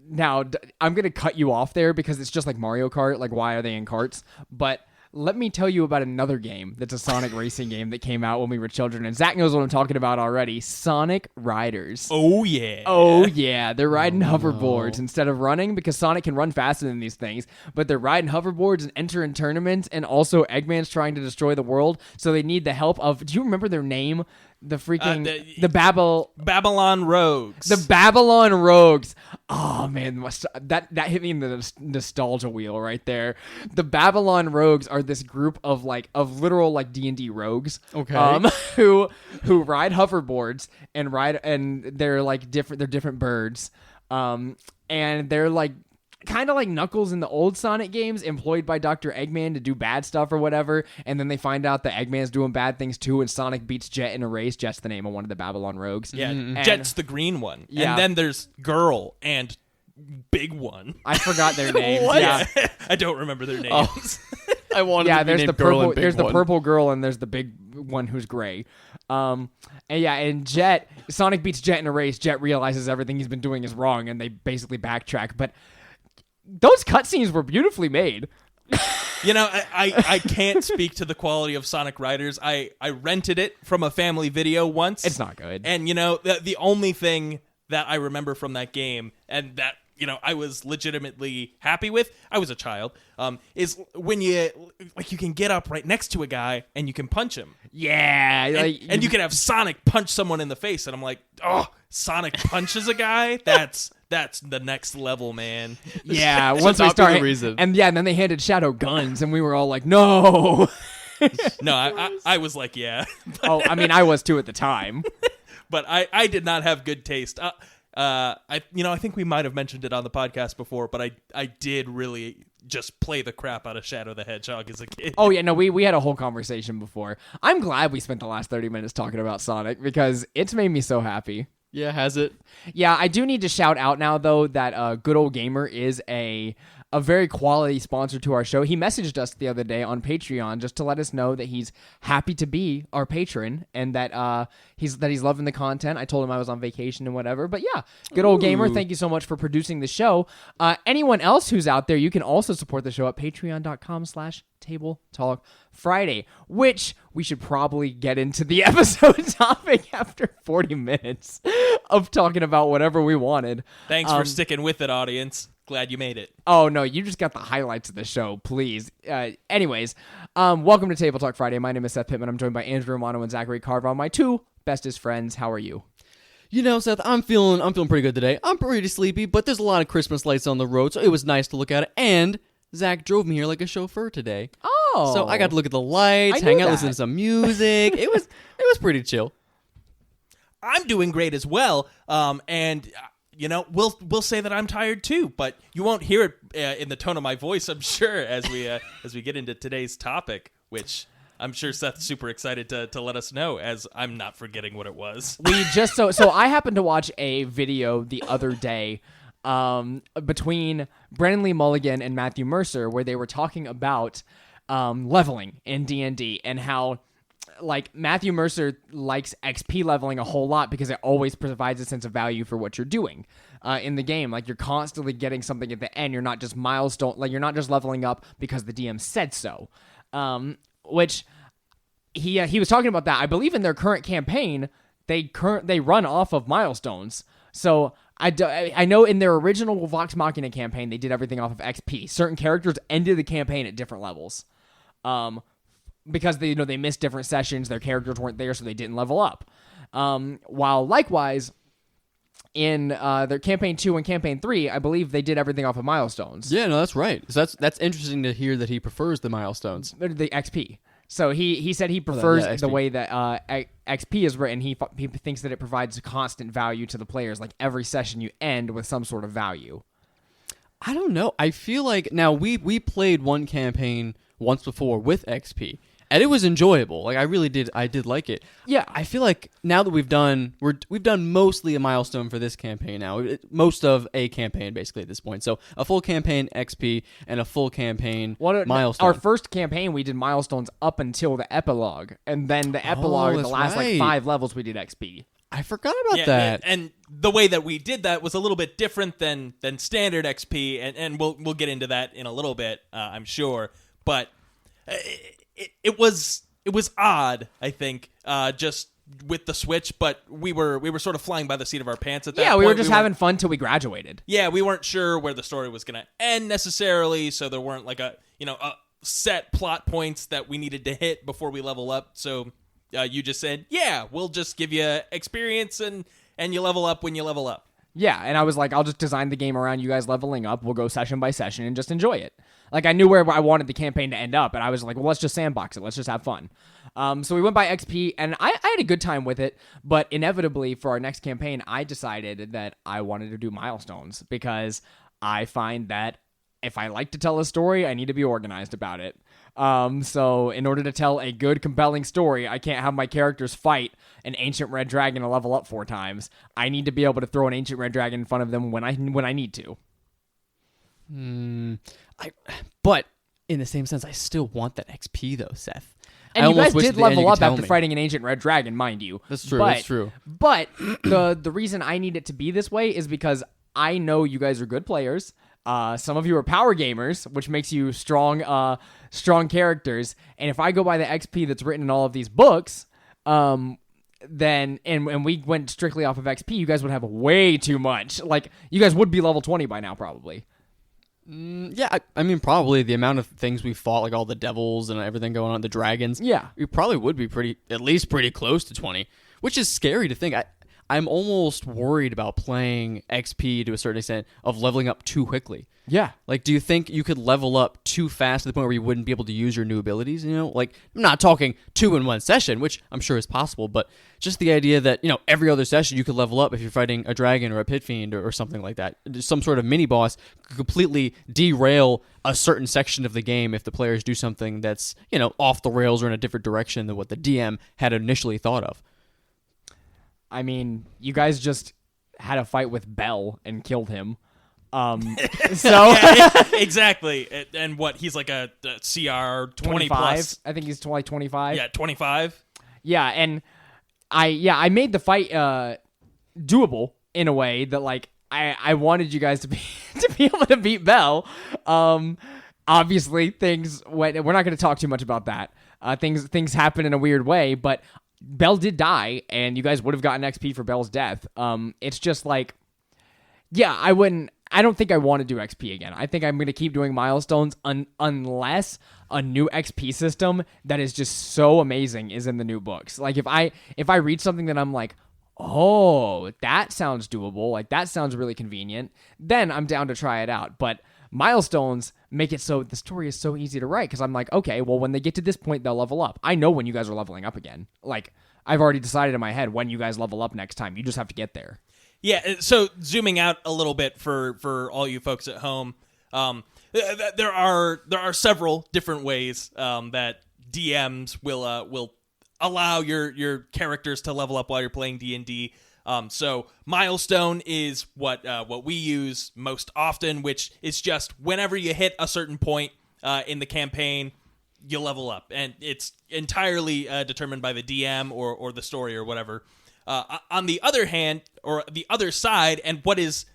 Now, I'm going to cut you off there because it's just like Mario Kart. Like, why are they in carts? But let me tell you about another game that's a Sonic racing game that came out when we were children. And Zach knows what I'm talking about already. Sonic Riders. Oh, yeah. Oh, yeah. They're riding hoverboards instead of running, because Sonic can run faster than these things. But they're riding hoverboards and entering tournaments. And also Eggman's trying to destroy the world. So they need the help of... Do you remember their name? The freaking... Babylon Rogues. The Babylon Rogues. Oh man, that hit me in the nostalgia wheel right there. The Babylon Rogues are this group of literal like D&D rogues. Okay. Who ride hoverboards and they're like different. They're different birds. And they're like kind of like Knuckles in the old Sonic games, employed by Dr. Eggman to do bad stuff or whatever, and then they find out that Eggman's doing bad things too, and Sonic beats Jet in a race. Jet's the name of one of the Babylon Rogues. Yeah, And Jet's the green one. Yeah. And then there's Girl and Big One. I forgot their names. What? Yeah. I don't remember their names. Oh. I wanted to be There's named the Girl purple. and Big There's the One. purple girl, and there's the big one who's gray. And Jet. Sonic beats Jet in a race. Jet realizes everything he's been doing is wrong, and they basically backtrack. But those cutscenes were beautifully made. You know, I can't speak to the quality of Sonic Riders. I rented it from a family video once. It's not good. And, you know, the only thing that I remember from that game, and that, you know, I was legitimately happy with, I was a child, is when you can get up right next to a guy and you can punch him. Yeah. And you can have Sonic punch someone in the face. And I'm like, oh, Sonic punches a guy? That's the next level, man. Yeah, It's once a we popular started, reason. and then they handed Shadow guns, and we were all like, "No." No, I was like, yeah. Oh, I mean, I was too at the time. But I did not have good taste. I think we might have mentioned it on the podcast before, but I did really just play the crap out of Shadow the Hedgehog as a kid. Oh yeah, no, we had a whole conversation before. I'm glad we spent the last 30 minutes talking about Sonic, because it's made me so happy. Yeah, has it? Yeah, I do need to shout out now, though, that Good Old Gamer is a very quality sponsor to our show. He messaged us the other day on Patreon just to let us know that he's happy to be our patron, and that he's loving the content. I told him I was on vacation and whatever. But yeah, Good Old Gamer, thank you so much for producing the show. Anyone else who's out there, you can also support the show at patreon.com/TableTalk Friday, which we should probably get into the episode topic after 40 minutes of talking about whatever we wanted. Thanks for sticking with it, audience. Glad you made it. Oh, no, you just got the highlights of the show, please. Anyways, welcome to Table Talk Friday. My name is Seth Pittman. I'm joined by Andrew Romano and Zachary Carval, my two bestest friends. How are you? You know, Seth, I'm feeling pretty good today. I'm pretty sleepy, but there's a lot of Christmas lights on the road, so it was nice to look at it. And Zach drove me here like a chauffeur today. Oh. So I got to look at the lights, I hang knew out, that. listen to some music. It was pretty chill. I'm doing great as well. And we'll say that I'm tired too, but you won't hear it in the tone of my voice, I'm sure, as we get into today's topic, which I'm sure Seth's super excited to let us know, as I'm not forgetting what it was. We just so I happened to watch a video the other day between Brandon Lee Mulligan and Matthew Mercer, where they were talking about leveling in D&D and how, like, Matthew Mercer likes XP leveling a whole lot because it always provides a sense of value for what you're doing in the game. Like, you're constantly getting something at the end. You're not just you're not just leveling up because the DM said so. Which he was talking about that. I believe in their current campaign, they run off of milestones. So I know in their original Vox Machina campaign, they did everything off of XP. Certain characters ended the campaign at different levels. Because they missed different sessions, their characters weren't there, so they didn't level up. While likewise, in their campaign 2 and campaign 3, I believe they did everything off of milestones. Yeah, no, that's right. So that's interesting to hear that he prefers the milestones. The XP. So he said he prefers the way that XP is written. He thinks that it provides constant value to the players. Like, every session you end with some sort of value. I don't know. I feel like now we played one campaign once before with XP. And it was enjoyable. Like, I did like it. Yeah. I feel like now that we've done mostly a milestone for this campaign now. Most of a campaign, basically, at this point. So, a full campaign XP and a full campaign milestone. Our first campaign, we did milestones up until the epilogue. And then the epilogue, the last, like, 5 levels, we did XP. I forgot about that. And the way that we did that was a little bit different than standard XP. And we'll get into that in a little bit, I'm sure. But it was odd, I think, just with the switch, but we were sort of flying by the seat of our pants at that point. Yeah, we were just having fun till we graduated. Yeah, we weren't sure where the story was going to end necessarily, so there weren't like a set plot points that we needed to hit before we level up. So you just said, yeah, we'll just give you experience and you level up when you level up. Yeah, and I was like, I'll just design the game around you guys leveling up. We'll go session by session and just enjoy it. Like, I knew where I wanted the campaign to end up, and I was like, well, let's just sandbox it. Let's just have fun. So we went by XP, and I had a good time with it, but inevitably for our next campaign, I decided that I wanted to do milestones because I find that if I like to tell a story, I need to be organized about it. So in order to tell a good, compelling story, I can't have my characters fight an ancient red dragon and level up 4 times. I need to be able to throw an ancient red dragon in front of them when I need to. But in the same sense, I still want that XP though, Seth. And you guys did level up after fighting an ancient red dragon, mind you. That's true. That's true. But the reason I need it to be this way is because I know you guys are good players. Some of you are power gamers, which makes you strong characters. And if I go by the XP that's written in all of these books, then and we went strictly off of XP, you guys would have way too much. Like, you guys would be level 20 by now, probably. Yeah, I mean, probably the amount of things we fought, like all the devils and everything going on, the dragons. Yeah, we probably would be at least pretty close to 20, which is scary to think. I'm almost worried about playing XP to a certain extent of leveling up too quickly. Yeah. Like, do you think you could level up too fast to the point where you wouldn't be able to use your new abilities? Like, I'm not talking 2 in 1 session, which I'm sure is possible, but just the idea that, every other session you could level up if you're fighting a dragon or a pit fiend or something like that. Some sort of mini boss could completely derail a certain section of the game if the players do something that's, off the rails or in a different direction than what the DM had initially thought of. I mean, you guys just had a fight with Bell and killed him. Yeah, exactly. And what, he's like a CR 20 plus? I think he's like 25. Yeah, 25. Yeah, and I made the fight doable in a way that, like, I wanted you guys to be able to beat Bell. Obviously things went, we're not going to talk too much about that. Things happen in a weird way, but Bell did die, and you guys would have gotten XP for Bell's death. It's just like, yeah, I don't think I want to do XP again. I think I'm going to keep doing milestones unless a new XP system that is just so amazing is in the new books. Like, if I read something that I'm like, oh, that sounds doable, like that sounds really convenient, then I'm down to try it out. But milestones make it so the story is so easy to write because I'm like, okay, well, when they get to this point, they'll level up. I know when you guys are leveling up again. Like, I've already decided in my head when you guys level up next time. You just have to get there. Yeah, so zooming out a little bit for all you folks at home, there are several different ways that DMs will allow your characters to level up while you're playing D&D. So Milestone is what we use most often, which is just whenever you hit a certain point in the campaign, you level up, and it's entirely determined by the DM or the story or whatever. On the other hand, or the other side, and what is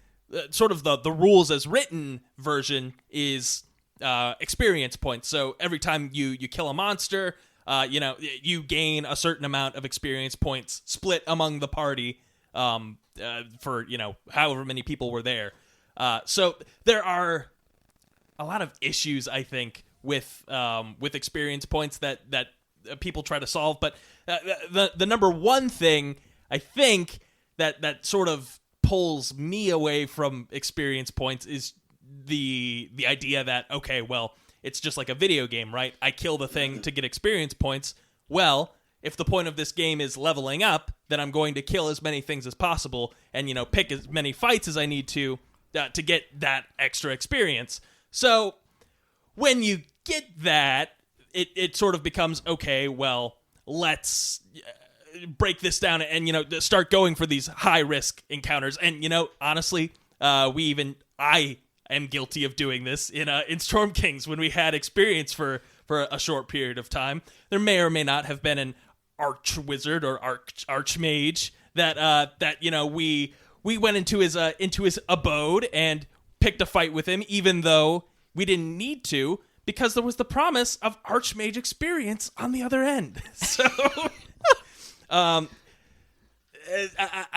sort of the rules as written version is experience points. So every time you kill a monster, you gain a certain amount of experience points split among the party for however many people were there. So there are a lot of issues, I think, with experience points that people try to solve. But the number one thing I think that sort of pulls me away from experience points is the idea that, okay, well, it's just like a video game, right? I kill the thing to get experience points. Well, if the point of this game is leveling up, then I'm going to kill as many things as possible and, pick as many fights as I need to get that extra experience. So when you get that, it sort of becomes, okay, well, let's break this down and, start going for these high-risk encounters. And, honestly, I am guilty of doing this in Storm Kings when we had experience for a short period of time. There may or may not have been an arch-wizard or arch-mage that we went into his abode and picked a fight with him, even though we didn't need to, because there was the promise of archmage experience on the other end. So I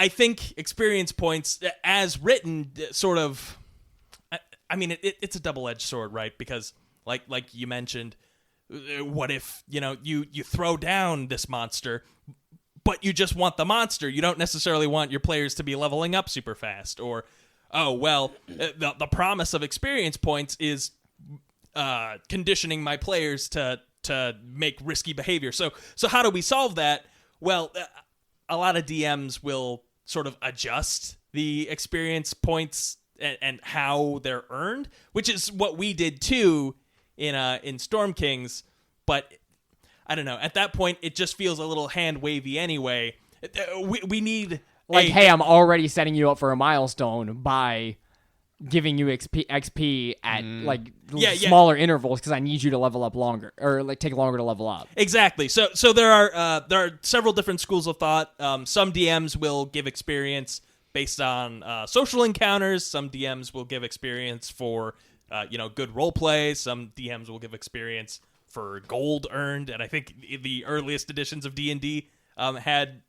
think experience points as written sort of, I mean, it's a double-edged sword, right? Because like you mentioned, what if, you throw down this monster, but you just want the monster. You don't necessarily want your players to be leveling up super fast. Or, oh, well, the promise of experience points is conditioning my players to make risky behavior. So how do we solve that? Well, a lot of DMs will sort of adjust the experience points and how they're earned, which is what we did too in Storm Kings. But I don't know. At that point, it just feels a little hand wavy anyway. We need hey, I'm already setting you up for a milestone by giving you XP at smaller intervals because I need you to level up longer or take longer to level up. Exactly. So there are several different schools of thought. Some DMs will give experience based on social encounters. Some DMs will give experience for good role play. Some DMs will give experience for gold earned, and I think the earliest editions of D&D had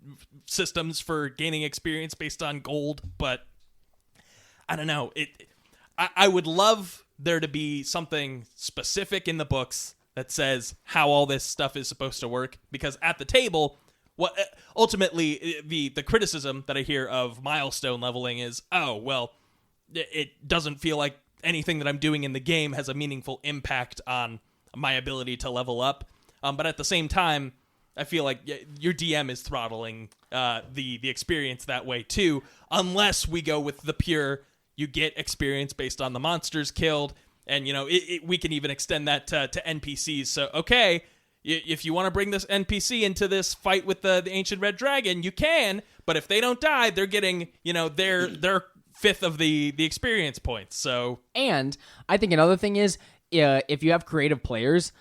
systems for gaining experience based on gold, but I don't know. I would love there to be something specific in the books that says how all this stuff is supposed to work, because at the table, what ultimately the criticism that I hear of milestone leveling is, oh, well, it doesn't feel like anything that I'm doing in the game has a meaningful impact on my ability to level up. But at the same time, I feel like your DM is throttling the experience that way too, unless we go with the pure, you get experience based on the monsters killed, and we can even extend that to NPCs. So okay, if you want to bring this NPC into this fight with the ancient red dragon, you can, but if they don't die, they're getting their fifth of the experience points. So, and I think another thing is, if you have creative players,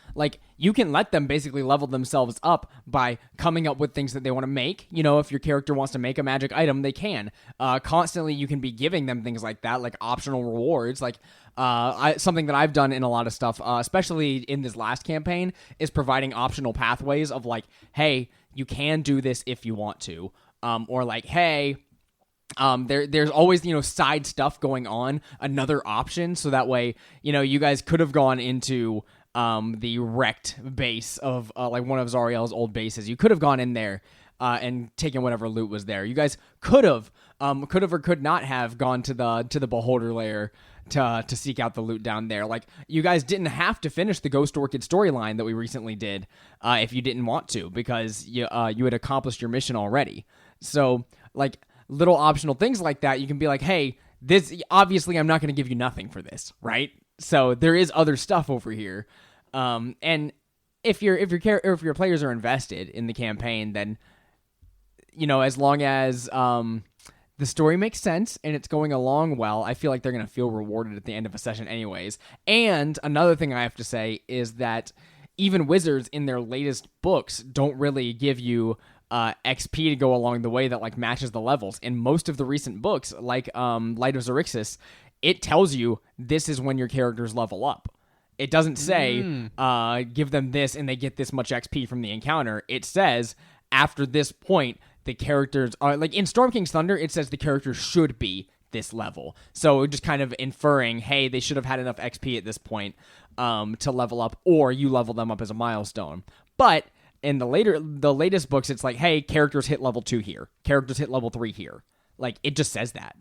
you can let them basically level themselves up by coming up with things that they want to make. If your character wants to make a magic item, they can. Constantly, you can be giving them things like that, like optional rewards. Something that I've done in a lot of stuff, especially in this last campaign, is providing optional pathways of hey, you can do this if you want to. Or hey, there's always, side stuff going on, another option, so that way, you guys could have gone into the wrecked base of one of Zariel's old bases. You could have gone in there and taken whatever loot was there. You guys could have or could not have gone to the Beholder lair to seek out the loot down there. Like, you guys didn't have to finish the Ghost Orchid storyline that we recently did if you didn't want to, because you had accomplished your mission already. So, like, little optional things like that, you can be like, hey, this, obviously I'm not going to give you nothing for this, right? So there is other stuff over here. And if your players are invested in the campaign, then, you know, as long as the story makes sense and it's going along well, I feel like they're going to feel rewarded at the end of a session anyways. And another thing I have to say is that even Wizards in their latest books don't really give you XP to go along the way that like matches the levels. In most of the recent books, like Light of Xerxes, it tells you this is when your characters level up. It doesn't say give them this and they get this much XP from the encounter. It says after this point, the characters are like in Storm King's Thunder, it says the characters should be this level. So just kind of inferring, hey, they should have had enough XP at this point to level up, or you level them up as a milestone. But in the latest books, it's like, hey, characters hit level 2 here. Characters hit level 3 here. Like, it just says that.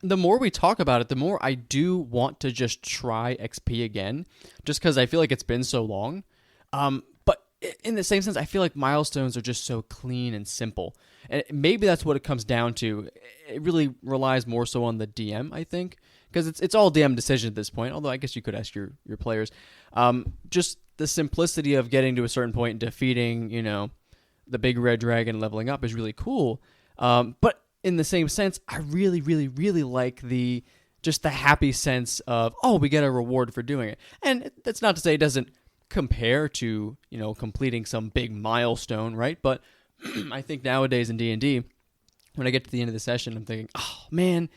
The more we talk about it, the more I do want to just try XP again, just because I feel like it's been so long. But in the same sense, I feel like milestones are just so clean and simple. And maybe that's what it comes down to. It really relies more so on the DM, I think, because it's all DM decision at this point, although I guess you could ask your players. Just the simplicity of getting to a certain point and defeating, you know, the big red dragon, leveling up is really cool. But in the same sense, I really, really, really like the happy sense of, oh, we get a reward for doing it. And that's not to say it doesn't compare to, you know, completing some big milestone, right? But I think nowadays in D&D, when I get to the end of the session, I'm thinking, oh, man,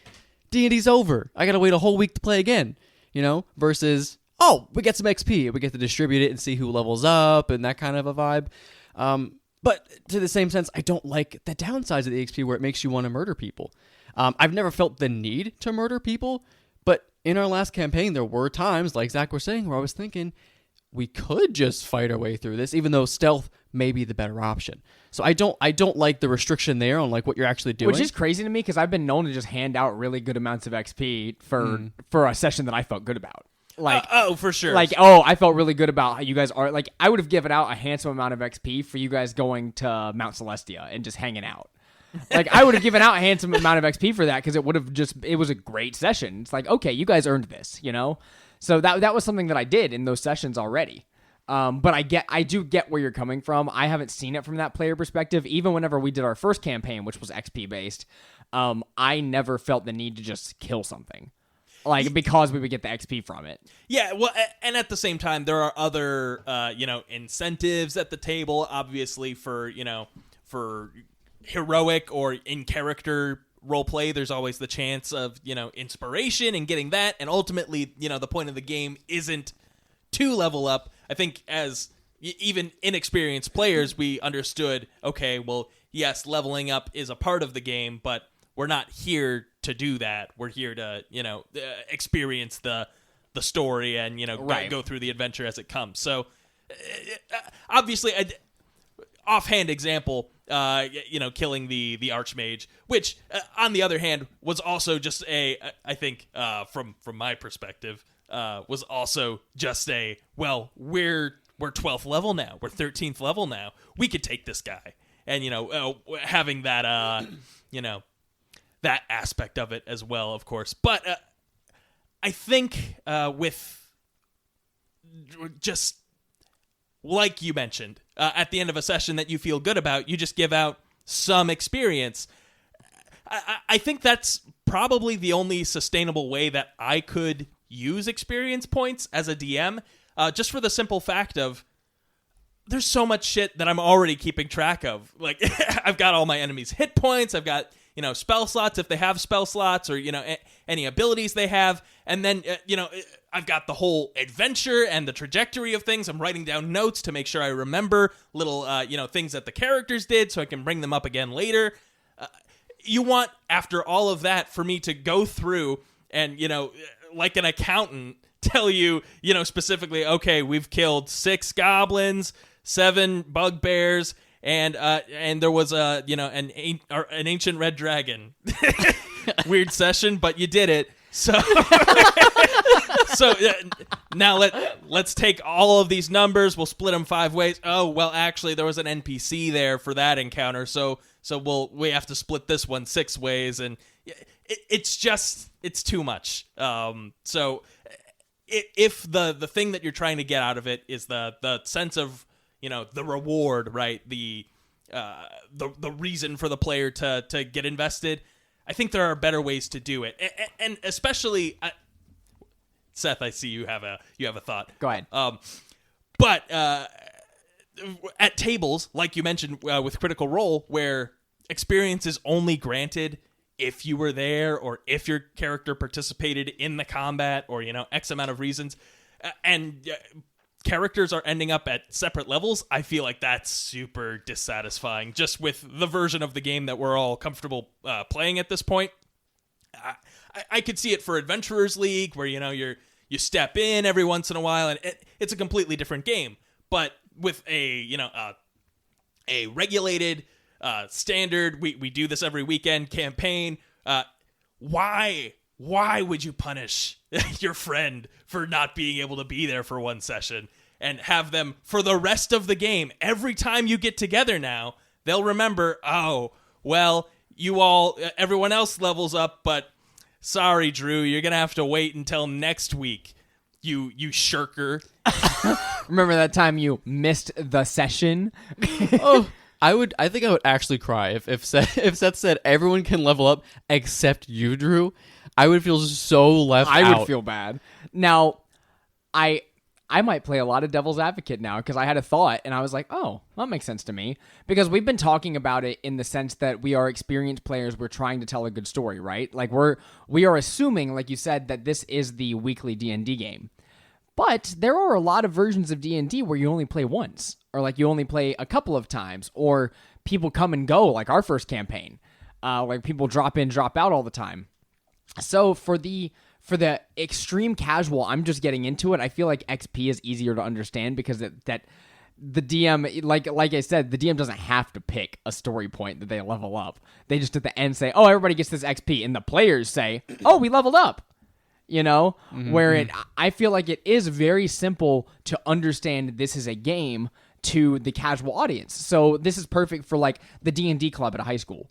D&D's over. I got to wait a whole week to play again, you know, versus, oh, we get some XP. We get to distribute it and see who levels up and that kind of a vibe. But to the same sense, I don't like the downsides of the XP where it makes you want to murder people. I've never felt the need to murder people, but in our last campaign, there were times, like Zach was saying, where I was thinking we could just fight our way through this, even though stealth may be the better option. So I don't like the restriction there on like what you're actually doing. Which is crazy to me because I've been known to just hand out really good amounts of XP for a session that I felt good about. Like, oh, for sure. Like, oh, I felt really good about how you guys are. Like, I would have given out a handsome amount of XP for you guys going to Mount Celestia and just hanging out. Like, I would have given out a handsome amount of XP for that because it would have it was a great session. It's like, okay, you guys earned this, you know? So that was something that I did in those sessions already. But I do get where you're coming from. I haven't seen it from that player perspective. Even whenever we did our first campaign, which was XP based, I never felt the need to just kill something. Like, because we would get the XP from it. Yeah, well, and at the same time, there are other, incentives at the table, obviously, for heroic or in-character roleplay. There's always the chance of, inspiration and getting that, and ultimately, the point of the game isn't to level up. I think as even inexperienced players, we understood, okay, well, yes, leveling up is a part of the game, but we're not here to do that. We're here to, experience the story and, go through the adventure as it comes. So, obviously, offhand example, killing the Archmage, which, on the other hand, was also just I think, from my perspective, was also just we're 12th level now. We're 13th level now. We could take this guy. And, having that, that aspect of it as well, of course. But I think with just like you mentioned, at the end of a session that you feel good about, you just give out some experience. I think that's probably the only sustainable way that I could use experience points as a DM, just for the simple fact of there's so much shit that I'm already keeping track of. Like, I've got all my enemies' hit points, I've got spell slots if they have spell slots, or, any abilities they have. And then, I've got the whole adventure and the trajectory of things. I'm writing down notes to make sure I remember little, things that the characters did so I can bring them up again later. You want, after all of that, for me to go through and, like an accountant, tell you, specifically, okay, we've killed 6 goblins, 7 bugbears, and there was an ancient red dragon. Weird session, but you did it. So now let's take all of these numbers. We'll split them 5 ways. Oh well, actually there was an NPC there for that encounter. So we have to split this one 6 ways, and it's too much. So if the thing that you're trying to get out of it is the sense of the reward, right? The reason for the player to get invested. I think there are better ways to do it, and especially, Seth. I see you have a thought. Go ahead. But at tables, like you mentioned with Critical Role, where experience is only granted if you were there or if your character participated in the combat or X amount of reasons, and characters are ending up at separate levels, I feel like that's super dissatisfying just with the version of the game that we're all comfortable playing at this point. I could see it for Adventurers League where you step in every once in a while and it's a completely different game. But with a regulated standard, we do this every weekend campaign, why would you punish your friend for not being able to be there for one session and have them for the rest of the game? Every time you get together now, they'll remember, oh, well, everyone else levels up, but sorry, Drew, you're going to have to wait until next week, you shirker. Remember that time you missed the session? Oh, I think I would actually cry if Seth said everyone can level up except you, Drew. I would feel so left out. I would feel bad. Now, I might play a lot of devil's advocate now because I had a thought and I was like, oh, that makes sense to me. Because we've been talking about it in the sense that we are experienced players. We're trying to tell a good story, right? Like we are assuming, like you said, that this is the weekly D&D game. But there are a lot of versions of D&D where you only play once, or like you only play a couple of times, or people come and go, like our first campaign. Like people drop in, drop out all the time. So for the extreme casual, I'm just getting into it. I feel like XP is easier to understand because that the DM, like I said, the DM doesn't have to pick a story point that they level up. They just at the end say, oh, everybody gets this XP, and the players say, oh, we leveled up. Where I feel like it is very simple to understand this is a game to the casual audience. So this is perfect for like the D&D club at a high school.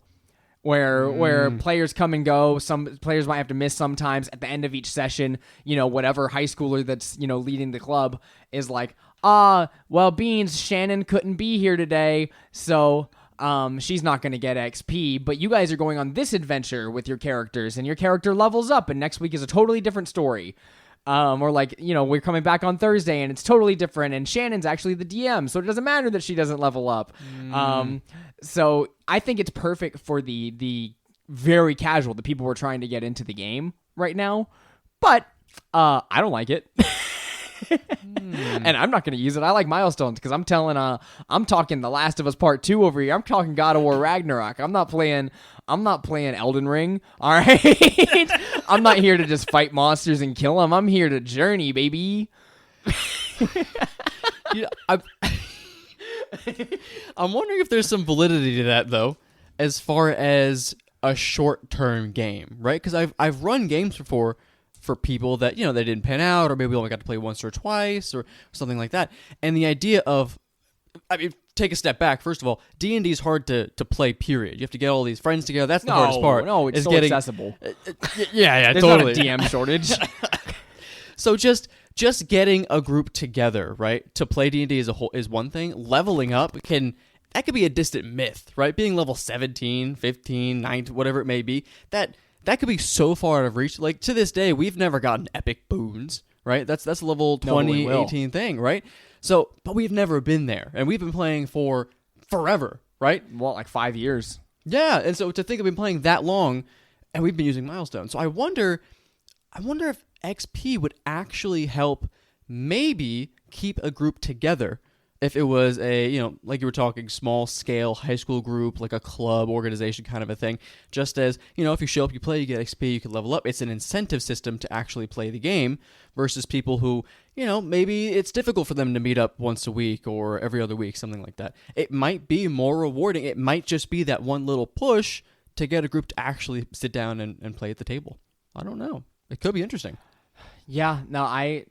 Where players come and go. Some players might have to miss sometimes at the end of each session. Whatever high schooler that's leading the club is like, well, Beans, Shannon couldn't be here today, so she's not going to get XP. But you guys are going on this adventure with your characters, and your character levels up, and next week is a totally different story. Or like, we're coming back on Thursday and it's totally different, and Shannon's actually the DM, so it doesn't matter that she doesn't level up. So I think it's perfect for the very casual, the people who are trying to get into the game right now. But I don't like it. And I'm not going to use it. I like Milestones because I'm talking The Last of Us Part 2 over here. I'm talking God of War Ragnarok. I'm not playing Elden Ring. All right. I'm not here to just fight monsters and kill them. I'm here to journey, baby. I'm wondering if there's some validity to that though, as far as a short-term game, right? Because I've run games before for people that, they didn't pan out, or maybe we only got to play once or twice or something like that. And the idea of, take a step back. First of all, D&D is hard to play, period. You have to get all these friends together. That's the hardest part. No, it's so accessible. Yeah, There's totally. Not a DM shortage. So just getting a group together, right, to play D&D as a whole is one thing. Leveling up that could be a distant myth, right? Being level 17, 15, 19, whatever it may be, that could be so far out of reach. Like, to this day, we've never gotten epic boons, right? That's a level 20, 18 thing, right? So, but we've never been there, and we've been playing for forever, right? Well, like 5 years. Yeah, and so to think I've been playing that long, and we've been using Milestones. So I wonder if XP would actually help maybe keep a group together if it was a, like you were talking, small scale high school group, like a club organization kind of a thing. Just as, if you show up, you play, you get XP, you can level up. It's an incentive system to actually play the game versus people who, maybe it's difficult for them to meet up once a week or every other week, something like that. It might be more rewarding. It might just be that one little push to get a group to actually sit down and play at the table. I don't know. It could be interesting. Yeah, no, I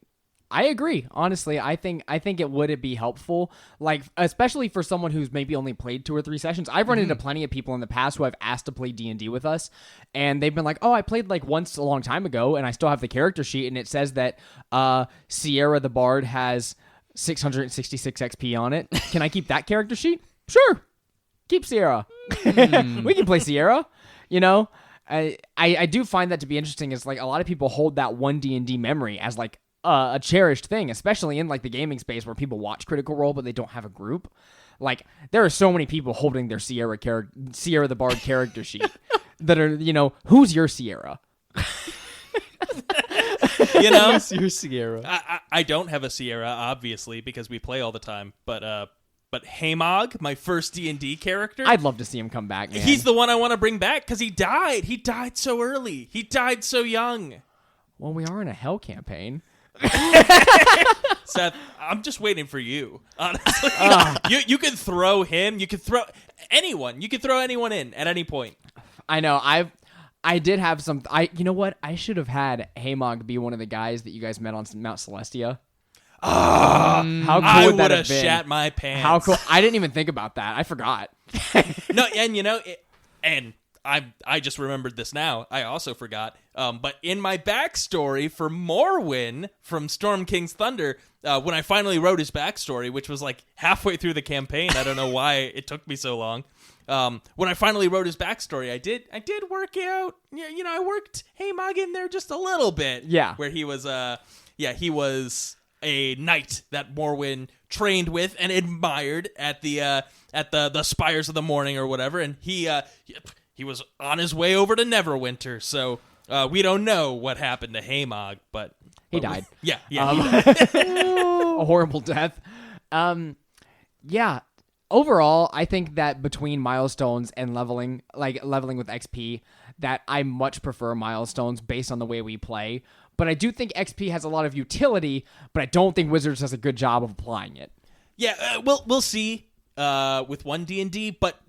agree. Honestly, I think it would be helpful, like especially for someone who's maybe only played 2 or 3 sessions. I've run into plenty of people in the past who I've asked to play D&D with us, and they've been like, "Oh, I played like once a long time ago, and I still have the character sheet, and it says that Sierra the Bard has 666 XP on it. Can I keep that character sheet? Sure, keep Sierra. We can play Sierra. I do find that to be interesting. Is like a lot of people hold that one D&D memory as like a cherished thing, especially in like the gaming space where people watch Critical Role but they don't have a group. Like there are so many people holding their Sierra the Bard character sheet that are, who's your Sierra? Who's your Sierra? I don't have a Sierra, obviously, because we play all the time, but Hamog, my first D&D character, I'd love to see him come back, man. He's the one I want to bring back because he died so early, he died so young. Well, we are in a hell campaign. Seth, I'm just waiting for you. Honestly, you can throw him. You can throw anyone. You can throw anyone in at any point. I know. I did have some. You know what? I should have had Hamog be one of the guys that you guys met on Mount Celestia. How cool I would that would have have been? shat my pants. How cool! I didn't even think about that. I forgot. No, and I just remembered this now. I also forgot. But in my backstory for Morwyn from Storm King's Thunder, when I finally wrote his backstory, which was like halfway through the campaign, I don't know why it took me so long. When I finally wrote his backstory, I did work out. I worked Hamog in there just a little bit. Yeah, where he was he was a knight that Morwyn trained with and admired at the Spires of the Morning or whatever, and he was on his way over to Neverwinter, so we don't know what happened to Hamog, but he died. He died. A horrible death. Yeah. Overall, I think that between Milestones and leveling with XP, that I much prefer Milestones based on the way we play. But I do think XP has a lot of utility, but I don't think Wizards does a good job of applying it. Yeah, we'll see with 1D&D, but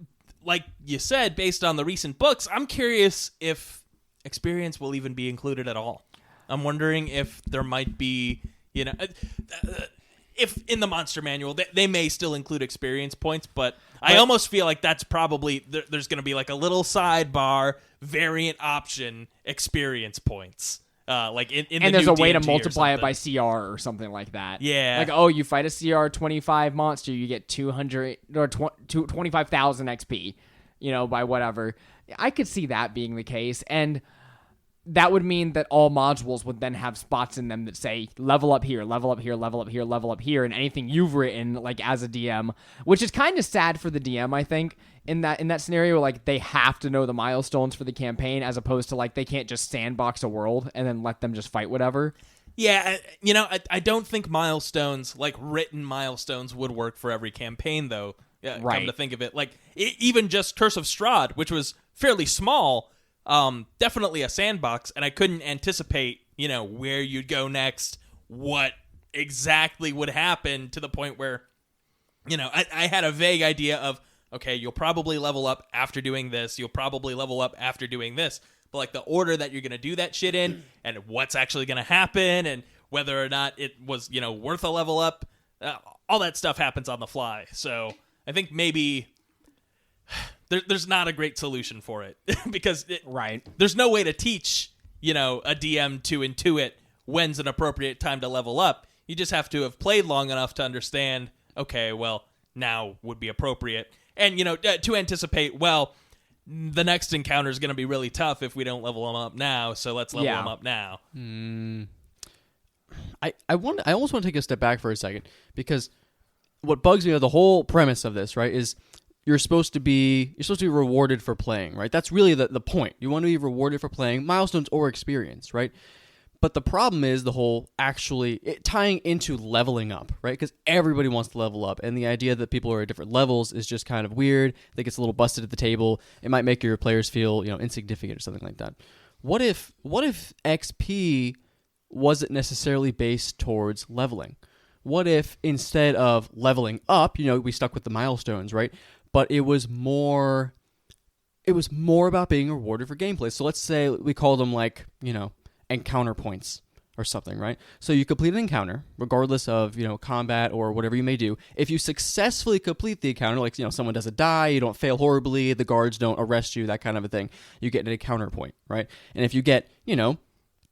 like you said, based on the recent books, I'm curious if experience will even be included at all. I'm wondering if there might be, if in the monster manual, they may still include experience points, but I almost feel like that's probably, there's going to be like a little sidebar, variant option, experience points. Like in and the there's new a way to DMG multiply it or by CR or something like that. Yeah. Like, you fight a CR 25 monster, you get 200 or 25,000 XP, by whatever. I could see that being the case, and that would mean that all modules would then have spots in them that say level up here, level up here, level up here, level up here, and anything you've written like as a DM, which is kind of sad for the DM, I think, in that scenario. Like they have to know the milestones for the campaign, as opposed to like they can't just sandbox a world and then let them just fight whatever. Yeah, I don't think milestones, like written milestones, would work for every campaign though. Yeah, right. Come to think of it, like even just Curse of Strahd, which was fairly small. Definitely a sandbox, and I couldn't anticipate, where you'd go next, what exactly would happen, to the point where, I had a vague idea of, okay, you'll probably level up after doing this, you'll probably level up after doing this, but like the order that you're going to do that shit in, and what's actually going to happen, and whether or not it was, worth a level up, all that stuff happens on the fly, so I think maybe there's not a great solution for it because there's no way to teach, a DM to intuit when's an appropriate time to level up. You just have to have played long enough to understand, okay, well, now would be appropriate. And, to anticipate, well, the next encounter is going to be really tough if we don't level them up now, so let's level them up now. I almost want to take a step back for a second, because what bugs me, the whole premise of this, right, is you're supposed to be rewarded for playing, right? That's really the point. You want to be rewarded for playing, milestones or experience, right? But the problem is the whole tying into leveling up, right? Because everybody wants to level up, and the idea that people are at different levels is just kind of weird. I think it's a little busted at the table. It might make your players feel, insignificant or something like that. What if XP wasn't necessarily based towards leveling? What if instead of leveling up, we stuck with the milestones, right? But it was more about being rewarded for gameplay. So let's say we call them encounter points or something, right? So you complete an encounter, regardless of, combat or whatever you may do. If you successfully complete the encounter, someone doesn't die, you don't fail horribly, the guards don't arrest you, that kind of a thing, you get an encounter point, right? And if you get,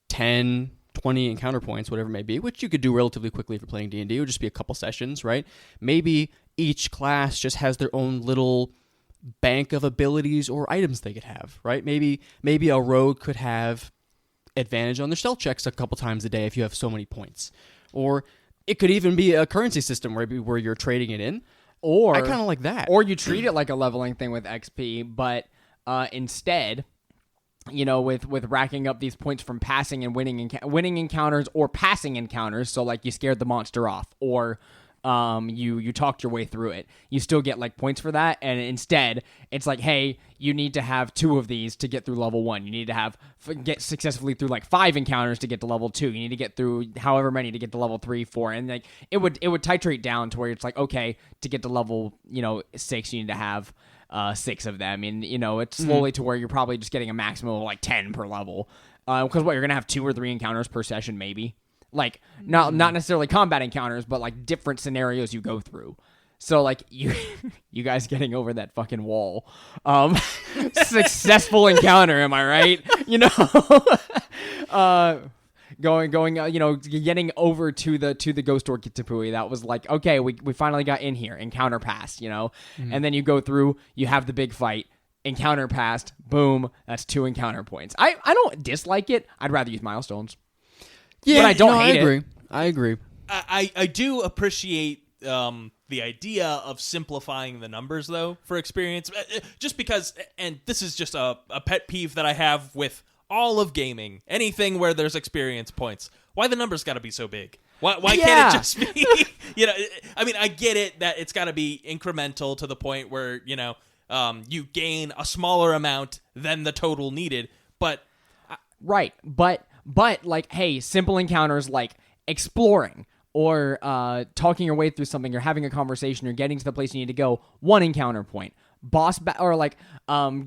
10, 20 encounter points, whatever it may be, which you could do relatively quickly if you're playing D&D, it would just be a couple sessions, right? Maybe each class just has their own little bank of abilities or items they could have, right? Maybe a rogue could have advantage on their stealth checks a couple times a day if you have so many points. Or it could even be a currency system where you're trading it in. Or I kind of like that. Or you treat it like a leveling thing with XP, but instead, with racking up these points from passing and winning encounters or passing encounters, so you scared the monster off, or you talked your way through it, you still get points for that. And instead it's hey, you need to have 2 of these to get through level 1, you need to get successfully through 5 encounters to get to level 2, you need to get through however many to get to level 3, 4, and it would titrate down to where it's okay, to get to level 6 you need to have 6 of them, and it's slowly to where you're probably just getting a maximum of 10 per level, because you're gonna have 2 or 3 encounters per session, maybe. Not necessarily combat encounters, but different scenarios you go through. So you guys getting over that fucking wall, successful encounter, am I right? Getting over to the ghost door Kitapui, that was okay, we finally got in here, encounter passed, and then you go through, you have the big fight, encounter passed, boom, that's 2 encounter points. I don't dislike it. I'd rather use milestones. Yeah, but I don't hate it. I agree. I do appreciate the idea of simplifying the numbers, though, for experience. Just because, and this is just a pet peeve that I have with all of gaming, anything where there's experience points. Why the numbers got to be so big? Why can't it just be, I get it that it's got to be incremental to the point where, you gain a smaller amount than the total needed, but... Right, but hey, simple encounters like exploring or talking your way through something, you're having a conversation, you're getting to the place you need to go, 1 encounter point. Or